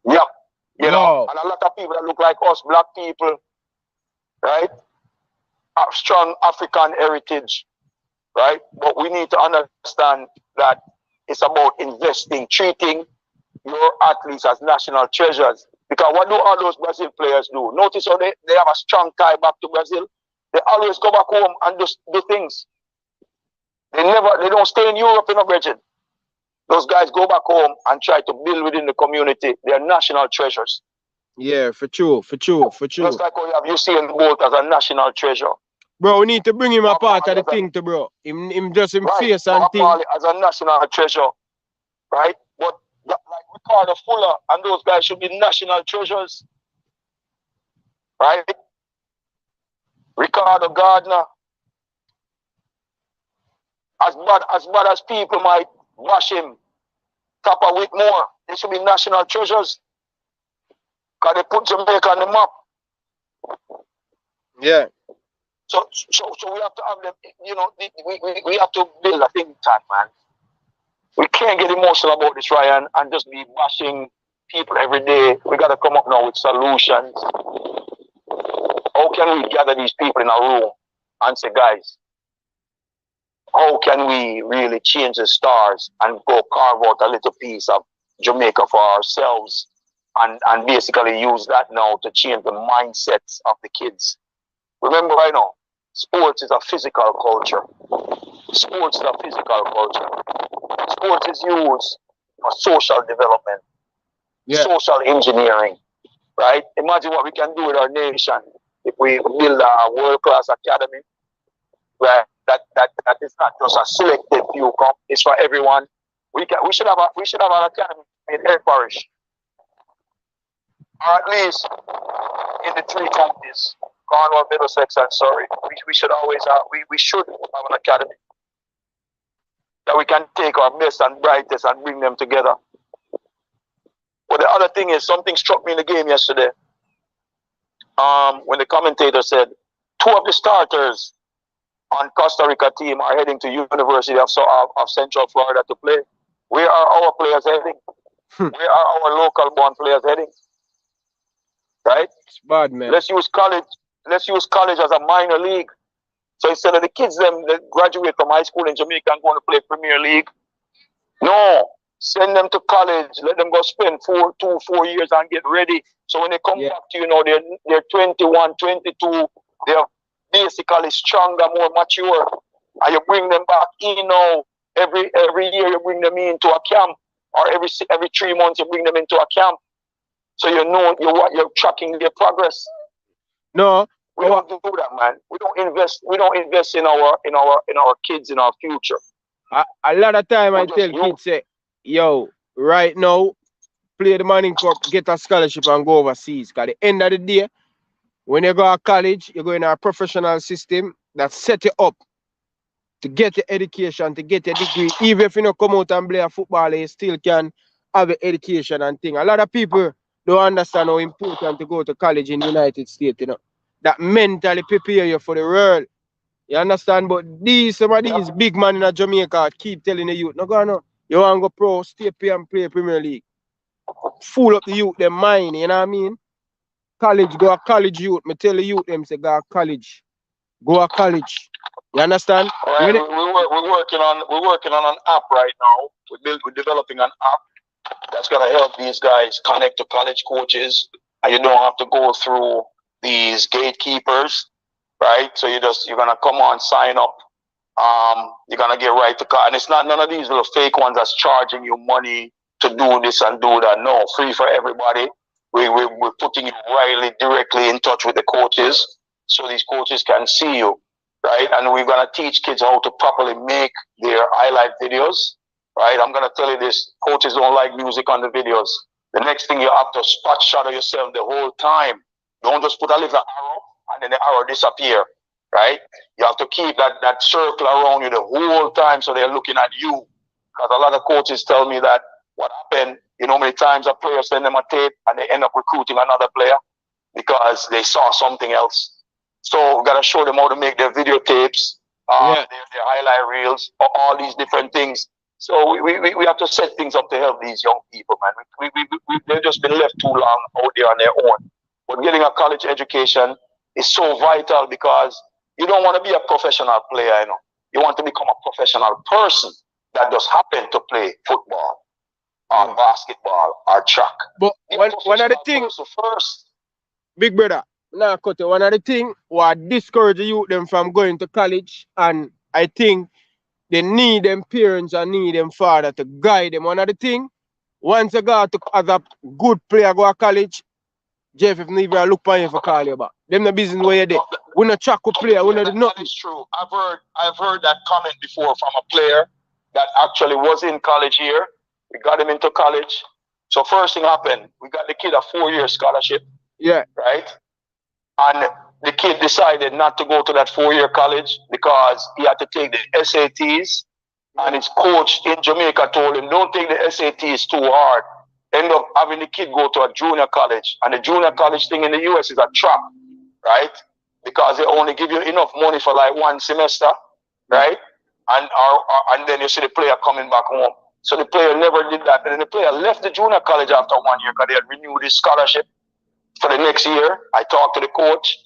Yeah. You know, and a lot of people that look like us, black people, right? Have strong African heritage, right? But we need to understand that it's about investing, treating your athletes as national treasures. Because what do all those Brazil players do? Notice how they have a strong tie back to Brazil. They always go back home and just do things. They don't stay in Europe in a region. Those guys go back home and try to build within the community. They are national treasures. Yeah, for true. Just like how you have Usain Bolt as a national treasure. Bro, we need to bring him a part of the thing, bro. Him just him face and thing. As a national treasure, right? But like Ricardo Fuller and those guys should be national treasures, right? Ricardo Gardner. As bad as people might bash him, Tapa Whitmore, they should be national treasures. Because they put Jamaica on the map. Yeah. So we have to have them, we have to build a think tank, man. We can't get emotional about this, Ryan, and just be bashing people every day. We got to come up now with solutions. How can we gather these people in a room and say, guys, how can we really change the stars and go carve out a little piece of Jamaica for ourselves and basically use that now to change the mindsets of the kids? Remember, I know, sports is a physical culture. Sports is a physical culture. Sports is used for social development, social engineering, right? Imagine what we can do with our nation if we build a world-class academy, right? That is not just a selected few, it's for everyone. We should have an academy in every parish, or at least in the 3 counties, Cornwall, Middlesex, and Surrey. We should always have we should have an academy that we can take our best and brightest and bring them together. But the other thing is, something struck me in the game yesterday. When the commentator said 2 of the starters on Costa Rica team are heading to University of Central Florida to play. Where are our players heading? Where are our local born players heading? Right? It's bad, man. Let's use college as a minor league. So instead of the kids them that graduate from high school in Jamaica and going to play Premier League, no, send them to college. Let them go spend 4 years and get ready. So when they come back to, they're 21, 22, they're basically stronger, more mature, and you bring them back in now. Every year you bring them into a camp, or every 3 months you bring them into a camp, so you're tracking their progress. No, we don't do that, man. We don't invest in our kids, in our future. A lot of time I tell kids, say, yo, right now, play the Manning Cup, get a scholarship and go overseas. Because at the end of the day, when you go to college, you go in a professional system that set you up to get your education, to get your degree. Even if you don't come out and play a football, you still can have an education and thing. A lot of people don't understand how important to go to college in the United States, That mentally prepare you for the world. You understand? But some of these big men in Jamaica keep telling the youth, no go no. You want to go pro, stay pay and play Premier League. Fool up the youth, their mind, you know what I mean? College, go to college youth. Me tell the youth them say go to college. Go to college. You understand? Right. We're working on an app right now. We're developing an app that's gonna help these guys connect to college coaches, and you don't have to go through these gatekeepers, right? So you're gonna come on, sign up. You're gonna get right to college, and it's not none of these little fake ones that's charging you money to do this and do that. No, free for everybody. We're putting you directly in touch with the coaches, so these coaches can see you, right? And we're gonna teach kids how to properly make their highlight videos, right? I'm gonna tell you this: coaches don't like music on the videos. The next thing, you have to spot shadow yourself the whole time. Don't just put a little arrow and then the arrow disappear, right? You have to keep that circle around you the whole time, so they're looking at you. Because a lot of coaches tell me that what happened, many times a player send them a tape and they end up recruiting another player because they saw something else. So we gotta show them how to make their videotapes, their highlight reels, all these different things. So we have to set things up to help these young people, man. They've just been left too long out there on their own. But getting a college education is so vital, because you don't want to be a professional player, You want to become a professional person that just happen to play football or basketball or track. But one of the things first, big brother, now cut it. One of the things what discourage the youth them from going to college, and I think they need them parents and need them father to guide them. One of the things, once you go to as a good player go to college, Jeff, if neither look for you for call you back. Them the business where you there. We not track a player, we not do nothing. That is true. I've heard that comment before from a player that actually was in college here. We got him into college. So first thing happened, we got the kid a 4-year scholarship. Yeah. Right? And the kid decided not to go to that 4-year college because he had to take the SATs. And his coach in Jamaica told him, don't take the SATs too hard. End up having the kid go to a junior college. And the junior college thing in the US is a trap, right? Because they only give you enough money for like 1 semester, right? And then you see the player coming back home. So the player never did that. And then the player left the junior college after 1 year because they had renewed his scholarship for the next year. I talked to the coach.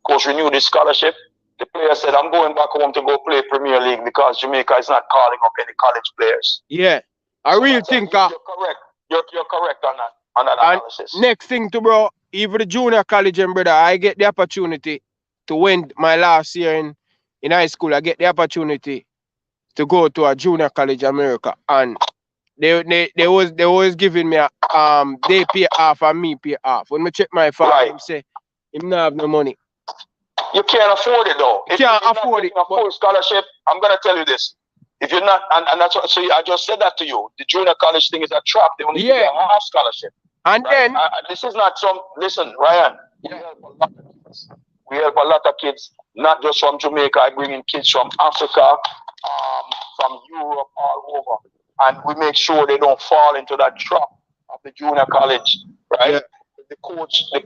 Coach renewed his scholarship. The player said, I'm going back home to go play Premier League because Jamaica is not calling up any college players. Yeah. I So really that's think you're correct. You're correct on that and analysis. next thing to bro, even the junior college and brother, I get the opportunity to win my last year in high school. I get the opportunity to go to a junior college America, and they was giving me a they pay half and me pay half. When I check my father, Right. him say him not have no money. You can't afford it though. You If can't you're afford not it, getting a full scholarship, I'm gonna tell you this. If you're not, and that's what, so I just said that to you. The junior college thing is a trap. They only give you a half scholarship. And Right? then This is not some. Listen, Ryan. We help a lot of kids. We help a lot of kids, not just from Jamaica. I bring in kids from Africa, from Europe, all over, and we make sure they don't fall into that trap of the junior college. Right? Yeah. The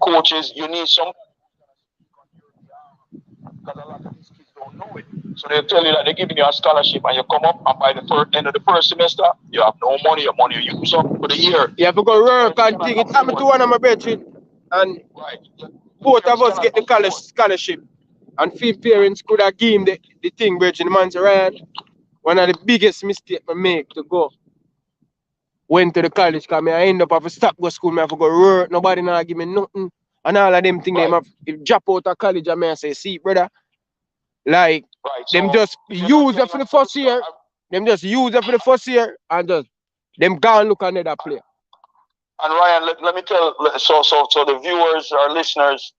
coaches. You need some. Because a lot of these kids don't know it. So they'll tell you that they're giving you a scholarship and you come up and by the end of the first semester, you have no money, your money you use up for the year. you have to go work and thing. It happened to one of my brethren, and Right. both of us get the college scholarship. And few parents could have given him the thing, brethren. The man said, Ryan, one of the biggest mistakes I make to go. Went to the college because I end up have to stop go school, I have to go work, nobody not give me nothing. And all of them things, Right. them have if drop out of college, I may say, see, brother, like Right. them So just if you're use not it for the getting a first year, them just use it for the first year and just them go and look another player. And Ryan, let me tell so the viewers or listeners,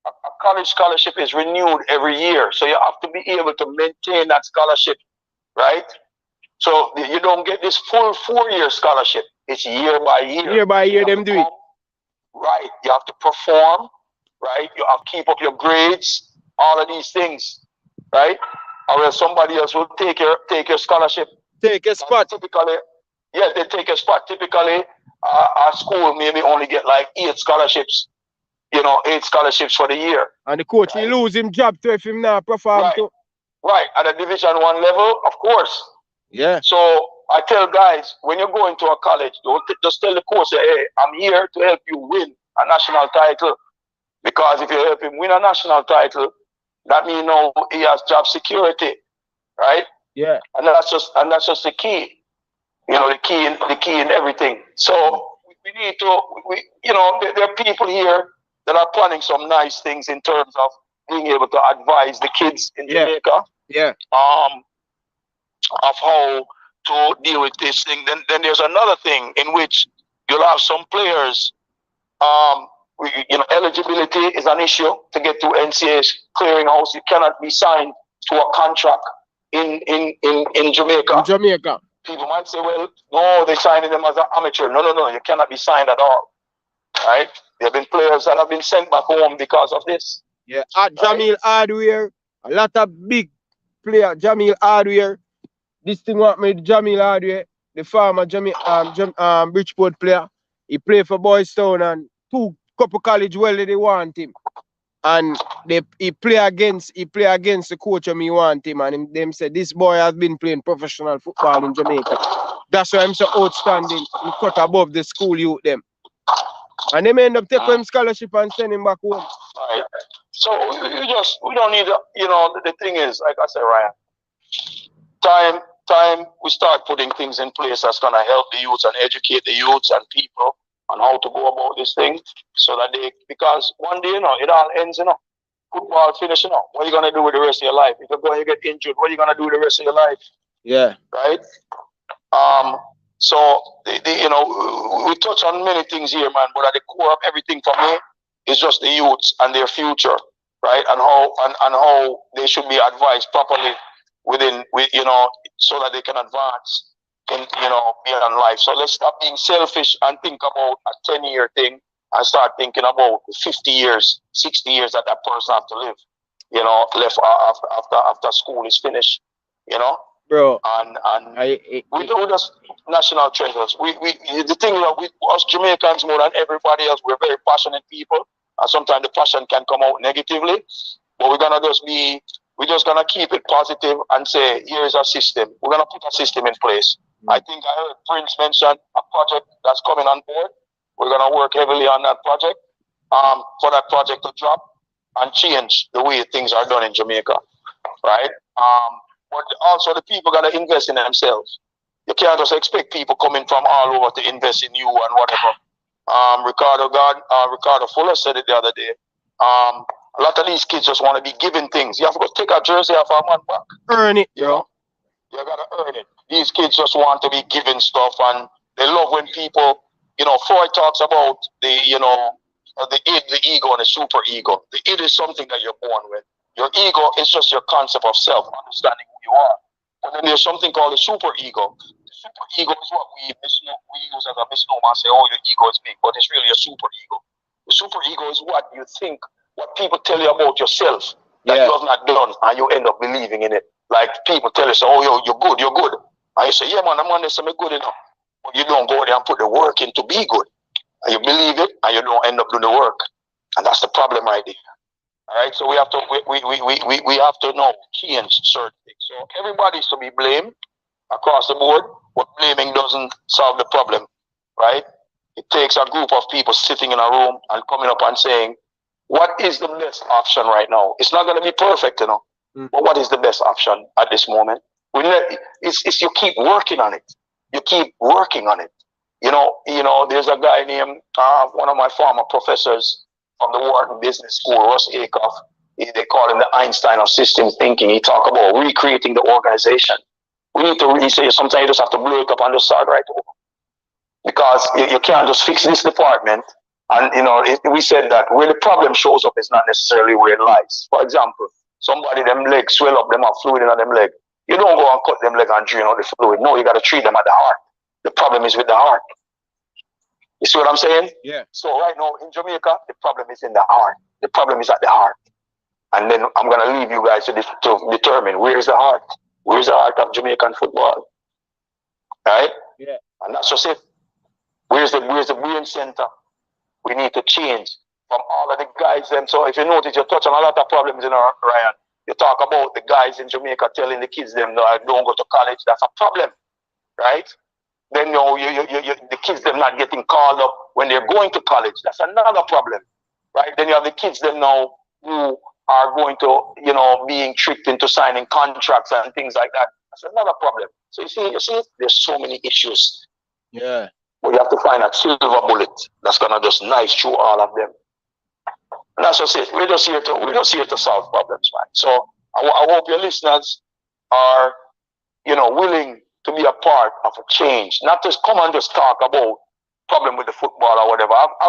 a college scholarship is renewed every year. So you have to be able to maintain that scholarship, right? So you don't get this full 4-year scholarship. It's year by year. Year by year, them do it. Right. You have to perform, right? You have to keep up your grades, all of these things, right? Or else somebody else will take your scholarship. Take a spot. Typically, yeah, they take a spot. Typically, our school maybe only get like 8 scholarships, 8 scholarships for the year. And the coach, right? he lose him job to if him not perform right. too. Right. At a Division 1 level, of course. Yeah. So I tell guys, when you're going to a college, don't just tell the coach, hey, I'm here to help you win a national title. Because if you help him win a national title, that means he has job security, right? Yeah. And that's just the key. The key in everything. So we need to, there are people here that are planning some nice things in terms of being able to advise the kids in Jamaica. Yeah. Of how to deal with this thing. Then there's another thing in which you'll have some players. Eligibility is an issue to get to NCA's clearinghouse. You cannot be signed to a contract in Jamaica. In Jamaica. People might say, well, no, they're signing them as an amateur. No, you cannot be signed at all. Right? There have been players that have been sent back home because of this. Yeah, Jamil Hardware, a lot of big players. Jamil Hardware, this thing what made Jamil Hardware, the former Bridgeport player. He played for Boys Town and 2 couple college well they want him. And he play against the coach and me want him, and them said this boy has been playing professional football in Jamaica. That's why I'm so outstanding. He cut above the school youth them. And they end up taking him scholarship and send him back home. Right. So we don't need the thing is, like I said, Ryan, time we start putting things in place that's gonna help the youths and educate the youths and people on how to go about this thing, so that because one day, it all ends, football finish, what are you gonna do with the rest of your life? If you're going to get injured, what are you gonna do with the rest of your life? Yeah. Right? So we touch on many things here, man, but at the core of everything for me is just the youths and their future, right? And how they should be advised properly so that they can advance in beyond life. So let's stop being selfish and think about a 10-year thing and start thinking about 50 years, 60 years that person have to live, left after school is finished, Bro. And we just national treasures. The thing is, us Jamaicans more than everybody else, we're very passionate people, and sometimes the passion can come out negatively, but we're just gonna keep it positive and say, here is a system. We're gonna put a system in place. I think I heard Prince mention a project that's coming on board. We're going to work heavily on that project for that project to drop and change the way things are done in Jamaica, right? But also the people got to invest in themselves. You can't just expect people coming from all over to invest in you and whatever. Ricardo Fuller said it the other day. A lot of these kids just want to be given things. You have to go take a jersey off a man back. Earn it, you know. You gotta earn it. These kids just want to be given stuff, and they love when people, Freud talks about the id, the ego, and the super ego. The id is something that you're born with. Your ego is just your concept of self, understanding who you are. But then there's something called the super ego. The super ego is what we use as a misnomer and say, oh, your ego is big, but it's really a super ego. The super ego is what you think, what people tell you about yourself that you have not done, and you end up believing in it. Like people tell you, oh, you're good. And you say, yeah, man, I'm on this, I'm good enough. But you don't go there and put the work in to be good. And you believe it, and you don't end up doing the work. And that's the problem right there. All right, so we have to know change certain things. So everybody's to be blamed across the board, but blaming doesn't solve the problem, right? It takes a group of people sitting in a room and coming up and saying, what is the best option right now? It's not going to be perfect, but what is the best option at this moment? It's you keep working on it. You keep working on it. There's a guy named one of my former professors from the Wharton Business School, Russ Acuff. They call him the Einstein of systems thinking. He talk about recreating the organization. We need to really say sometimes you just have to blow it up and just start right over. Because you can't just fix this department. And, we said that where the problem shows up is not necessarily where it lies. For example, somebody, them legs swell up, them have fluid in them leg. You don't go and cut them leg and drain out the fluid. No, you got to treat them at the heart. The problem is with the heart. You see what I'm saying? Yeah. So right now in Jamaica, the problem is in the heart. The problem is at the heart. And then I'm going to leave you guys to determine where's the heart. Where's the heart of Jamaican football? Right? Yeah. And that's just it. Where's the brain center? We need to change from all of the guys them. So if you notice, you touch on a lot of problems in our Ryan. You talk about the guys in Jamaica telling the kids them, no, I don't go to college. That's a problem, right? Then the kids them not getting called up when they're going to college. That's another problem, right? Then you have the kids them now who are going to, being tricked into signing contracts and things like that. That's another problem. So you see, there's so many issues. Yeah. But you have to find a silver bullet that's gonna just knife through all of them. And that's just it. We're just here to solve problems, man. So I hope your listeners are, willing to be a part of a change, not just come and just talk about problem with the football or whatever. I've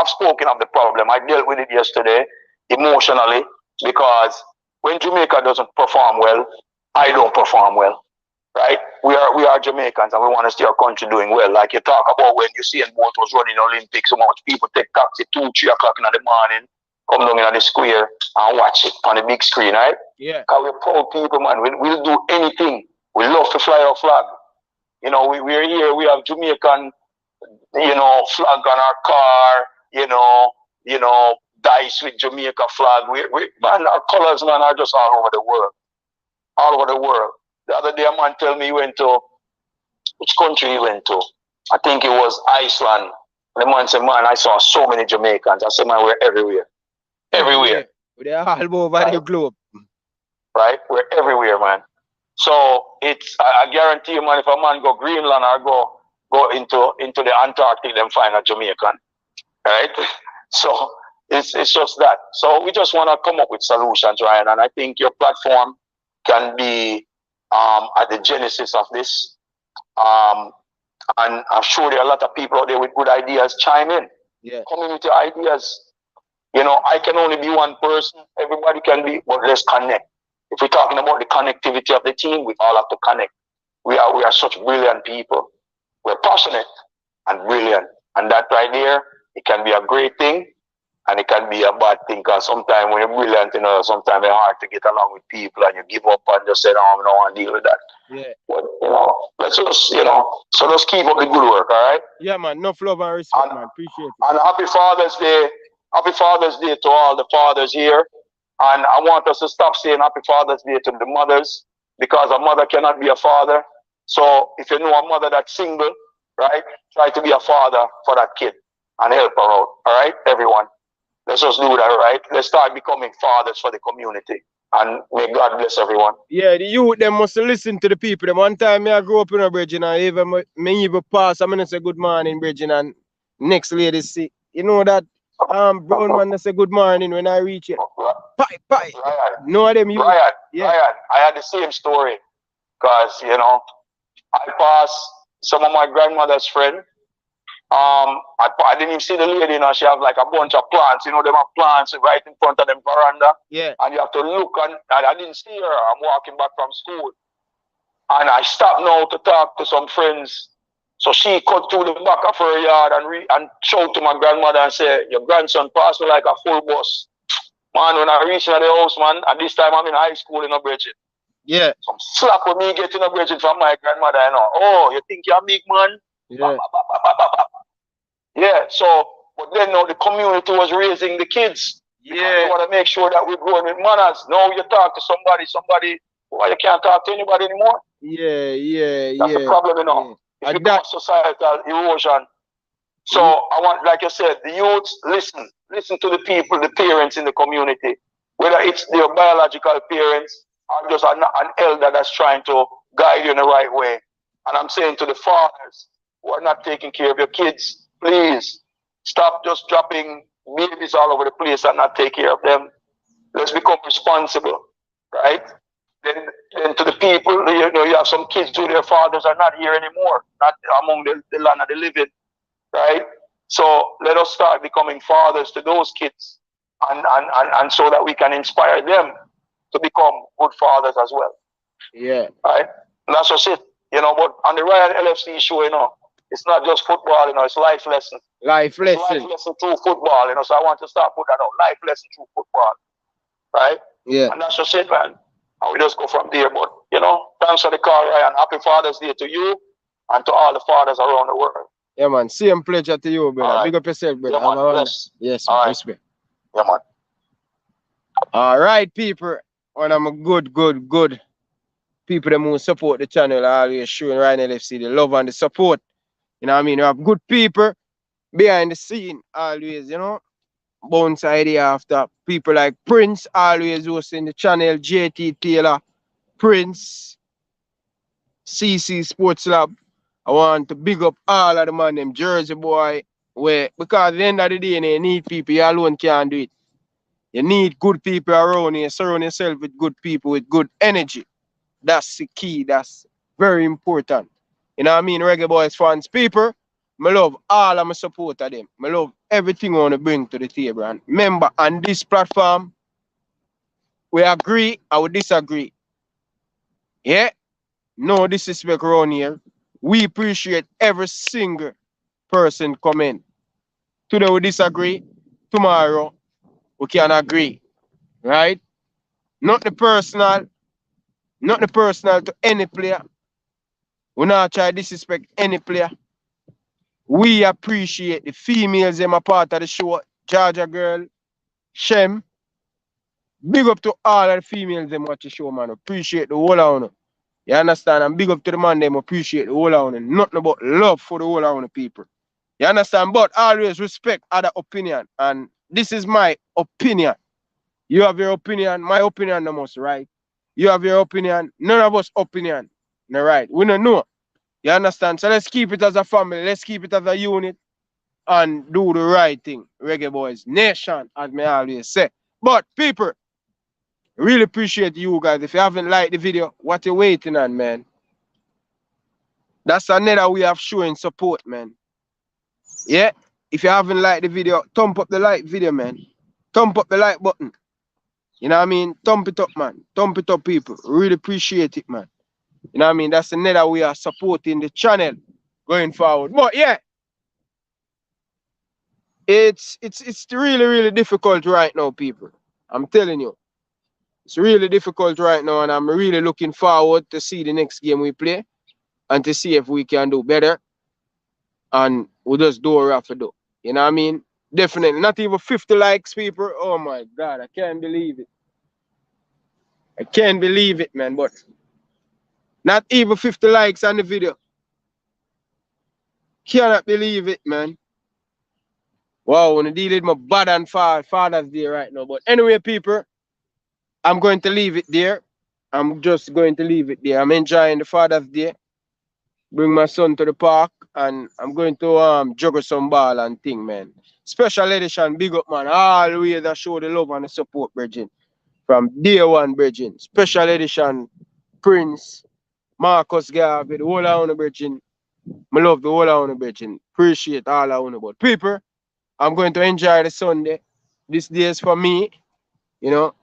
spoken of the problem. I dealt with it yesterday emotionally because when Jamaica doesn't perform well, I don't perform well. Right? We are Jamaicans and we want to see our country doing well. Like you talk about when Usain Bolt was running the Olympics, so much people take taxi 2-3 o'clock in the morning, come down in the square and watch it on the big screen, right? Yeah. Because we're proud people, man. We'll do anything. We love to fly our flag. We're here, we have Jamaican, flag on our car, dice with Jamaica flag. Man, our colors, man, are just all over the world. All over the world. The other day, a man told me he went to, which country he went to? I think it was Iceland. And the man said, man, I saw so many Jamaicans. I said, man, we're everywhere. Everywhere. They're all over the globe. Right? We're everywhere, man. So I guarantee you, man, if a man go Greenland or go into the Antarctic, then find a Jamaican. Right? So it's just that. So we just want to come up with solutions, Ryan. And I think your platform can be at the genesis of this. And I'm sure there are a lot of people out there with good ideas. Chime in. Yeah. Come in with your ideas. I can only be one person. Everybody can be, but let's connect. If we're talking about the connectivity of the team, we all have to connect. We are such brilliant people. We're passionate and brilliant. And that right there, it can be a great thing and it can be a bad thing, because sometimes when you're brilliant, sometimes it's hard to get along with people and you give up and just say, no, I don't want to deal with that. Yeah. But, let's just, so let's keep up the good work, all right? Yeah, man. Enough love and respect, man. Appreciate it. And happy Father's Day. Happy Father's Day to all the fathers here. And I want us to stop saying happy Father's Day to the mothers, because a mother cannot be a father. So if you know a mother that's single, right, try to be a father for that kid and help her out. All right, everyone. Let's just do that, right? Let's start becoming fathers for the community. And may God bless everyone. Yeah, the youth them must listen to the people. Them one time me I grew up in a bridge and even me even pass, I'm gonna say good morning, bridge, and next lady see. You know that brown man that say good morning when I reach it. Pie, pie. Ryan, know them you. Ryan, Yeah. Ryan, I had the same story. Because, you know, I passed some of my grandmother's friend. I didn't even see the lady, you know, she have like a bunch of plants, you know, them have plants right in front of them veranda. Yeah. And you have to look, and I didn't see her. I'm walking back from school. And I stopped now to talk to some friends. So she cut through the back of her yard and showed to my grandmother and said, your grandson passed me like a full bus. Man, when I reached the house, man, at this time I'm in high school in a Bridget. Yeah. Some slap with me getting a Bridget from my grandmother, you know. Oh, you think you're a big man? Yeah. Yeah, so, but then now the community was raising the kids. Yeah. You want to make sure that we're growing with manners. Now you talk to somebody, why you can't talk to anybody anymore? Yeah, That's the problem, you know. Yeah. It's become societal erosion. So I want, like I said, the youths, listen to the people, the parents in the community, whether it's their biological parents or just an elder that's trying to guide you in the right way. And I'm saying to the fathers who are not taking care of your kids, please stop just dropping babies all over the place and not take care of them. Let's become responsible, right? Then to the people, you know, you have some kids who their fathers are not here anymore, not among the land of the living, right? So let us start becoming fathers to those kids, and so that we can inspire them to become good fathers as well. Yeah. Right? And that's just it. You know, but on the Ryan LFC show, you know, it's not just football, you know, it's life lesson. Life lesson. Life lesson through football, you know, so I want to start putting that out. Life lesson through football. Right? Yeah. And that's just it, man. And we just go from there. But, you know, thanks for the call, Ryan. Happy Father's Day to you and to all the fathers around the world. Yeah, man. Same pleasure to you, brother. Right. Big up yourself, brother. Yeah, man. Bless. Yes, man. Right. Respect. Yeah, man. All right, people. When I'm a good people that who support the channel are always showing Ryan LFC the love and the support. You know what I mean? You have good people behind the scene always, you know. Bounce idea after people like Prince always hosting the channel, JT Taylor, Prince, CC Sports Lab. I want to big up all of the man, them Jersey boy, where because at the end of the day, you need people, you alone can't do it. You need good people around you, surround yourself with good people with good energy. That's the key, that's very important. You know what I mean? Reggae Boyz fans, people, I love all of my support of them. I love everything I want to bring to the table. And remember, on this platform, we agree or we disagree. Yeah? No disrespect around here. We appreciate every single person comment. Today we disagree. Tomorrow we can agree. Right? Not the personal. Not the personal to any player. We not try to disrespect any player. We appreciate the females them a part of the show. Georgia girl, Shem. Big up to all of the females them watch the show, man. Appreciate the whole of them. You understand? And big up to the man them appreciate the whole of them. Nothing but love for the whole of the people. You understand? But always respect other opinion. And this is my opinion. You have your opinion. My opinion no most right. You have your opinion. None of us opinion. No right. We don't know. You understand? So let's keep it as a family. Let's keep it as a unit. And do the right thing. Reggae Boyz Nation, as me always say. But people, really appreciate you guys. If you haven't liked the video, what you waiting on, man? That's another way of showing support, man. Yeah? If you haven't liked the video, thump up the like video, man. Thump up the like button. You know what I mean? Thump it up, man. Thump it up, people. Really appreciate it, man. You know what I mean? That's another way of supporting the channel going forward. But yeah, it's really difficult right now, people. I'm telling you. It's really difficult right now, and I'm really looking forward to see the next game we play and to see if we can do better. And we'll just do what we have to do. You know what I mean? Definitely. Not even 50 likes, people. Oh my God, I can't believe it. I can't believe it, man. But Not even 50 likes on the video. Cannot believe it, man. Wow, when I deal with my bad and Father's Day right now. But anyway, people, I'm going to leave it there. I'm just going to leave it there. I'm enjoying the Father's Day. Bring my son to the park and I'm going to juggle some ball and thing, man. Special edition, big up, man. Always that show the love and the support, Bridging. From day one, Bridging. Special edition, Prince, Marcus Garvey, the whole of the Bridging. I love the whole of the Bridging. Appreciate all of you. But people, I'm going to enjoy the Sunday. This day is for me, you know.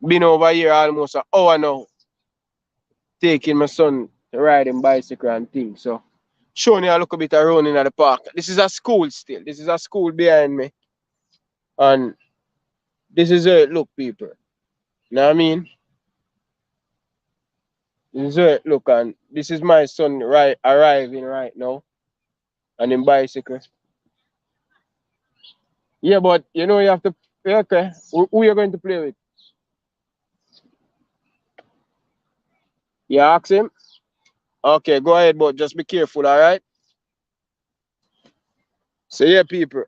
Been over here almost an hour now. Taking my son to riding bicycle and things. So showing you a little bit of running at the park. This is a school still. This is a school behind me. And this is how it look, people. You know what I mean? This is how it look, and this is my son arriving right now. And in bicycle. Yeah, but you know you have to, okay. Who you going to play with? You ask him? Okay, go ahead, but just be careful, all right? So yeah, people.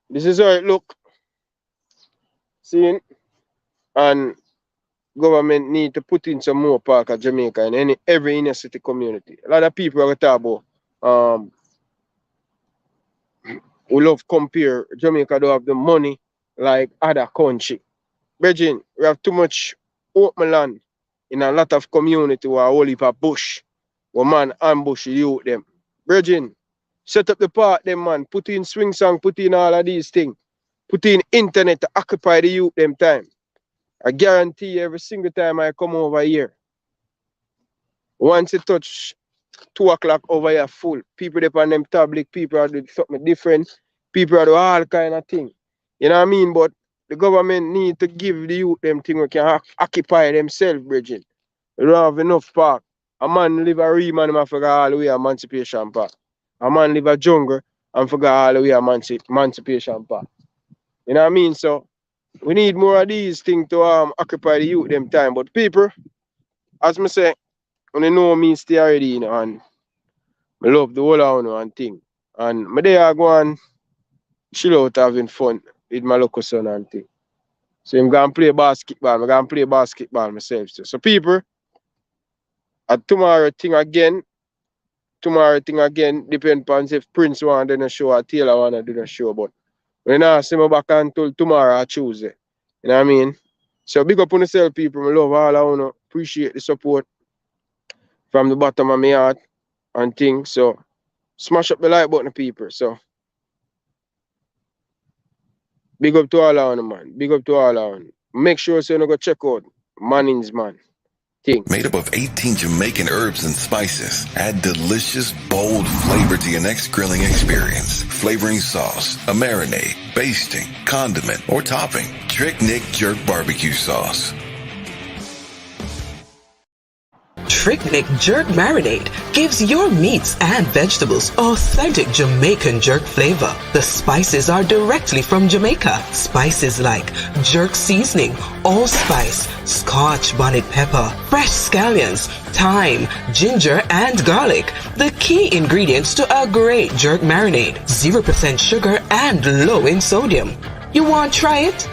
This is how it look. See? And government need to put in some more park at Jamaica in every inner city community. A lot of people are talking about we love compare Jamaica don't have the money like other country. Virgin, we have too much open land in a lot of community where whole heap of bush. Where man ambush you them. Virgin, set up the park them, man. Put in swing song, put in all of these things. Put in internet to occupy the youth them time. I guarantee every single time I come over here, once it touch 2 o'clock over here full, people dep on them tablet, people are doing something different, people are doing all kind of thing. You know what I mean? But the government need to give the youth them thing who can occupy themselves, Bridget. You don't have enough park. A man live a real man and forget all the way Emancipation Park. A man live a jungle and forget all the way Emancipation Park. You know what I mean? So we need more of these things to occupy the youth them time. But people, as I say, when they know me stay already, you know, and I love the whole of you and thing. And my day I go and chill out having fun with my local son and thing. So I'm going to play basketball. I'm going to play basketball myself too. So people, tomorrow thing again, depends on if Prince want to do a show or Taylor want to do a show. But when I see me back until tomorrow or Tuesday. You know what I mean? So big up on yourself, people. I love all of you. Appreciate the support from the bottom of my heart and things. So smash up the like button, people. So big up to all of you, man. Big up to all of you. Make sure so you go check out Manning's Man thing. Made up of 18 Jamaican herbs and spices. Add delicious, bold flavor to your next grilling experience. Flavoring sauce, a marinade, basting, condiment, or topping. Trick Nick Jerk Barbecue Sauce. Trick Nick Jerk Marinade gives your meats and vegetables authentic Jamaican jerk flavor. The spices are directly from Jamaica. Spices like jerk seasoning, allspice, Scotch bonnet pepper, fresh scallions, thyme, ginger, and garlic. The key ingredients to a great jerk marinade. 0% sugar and low in sodium. You want to try it?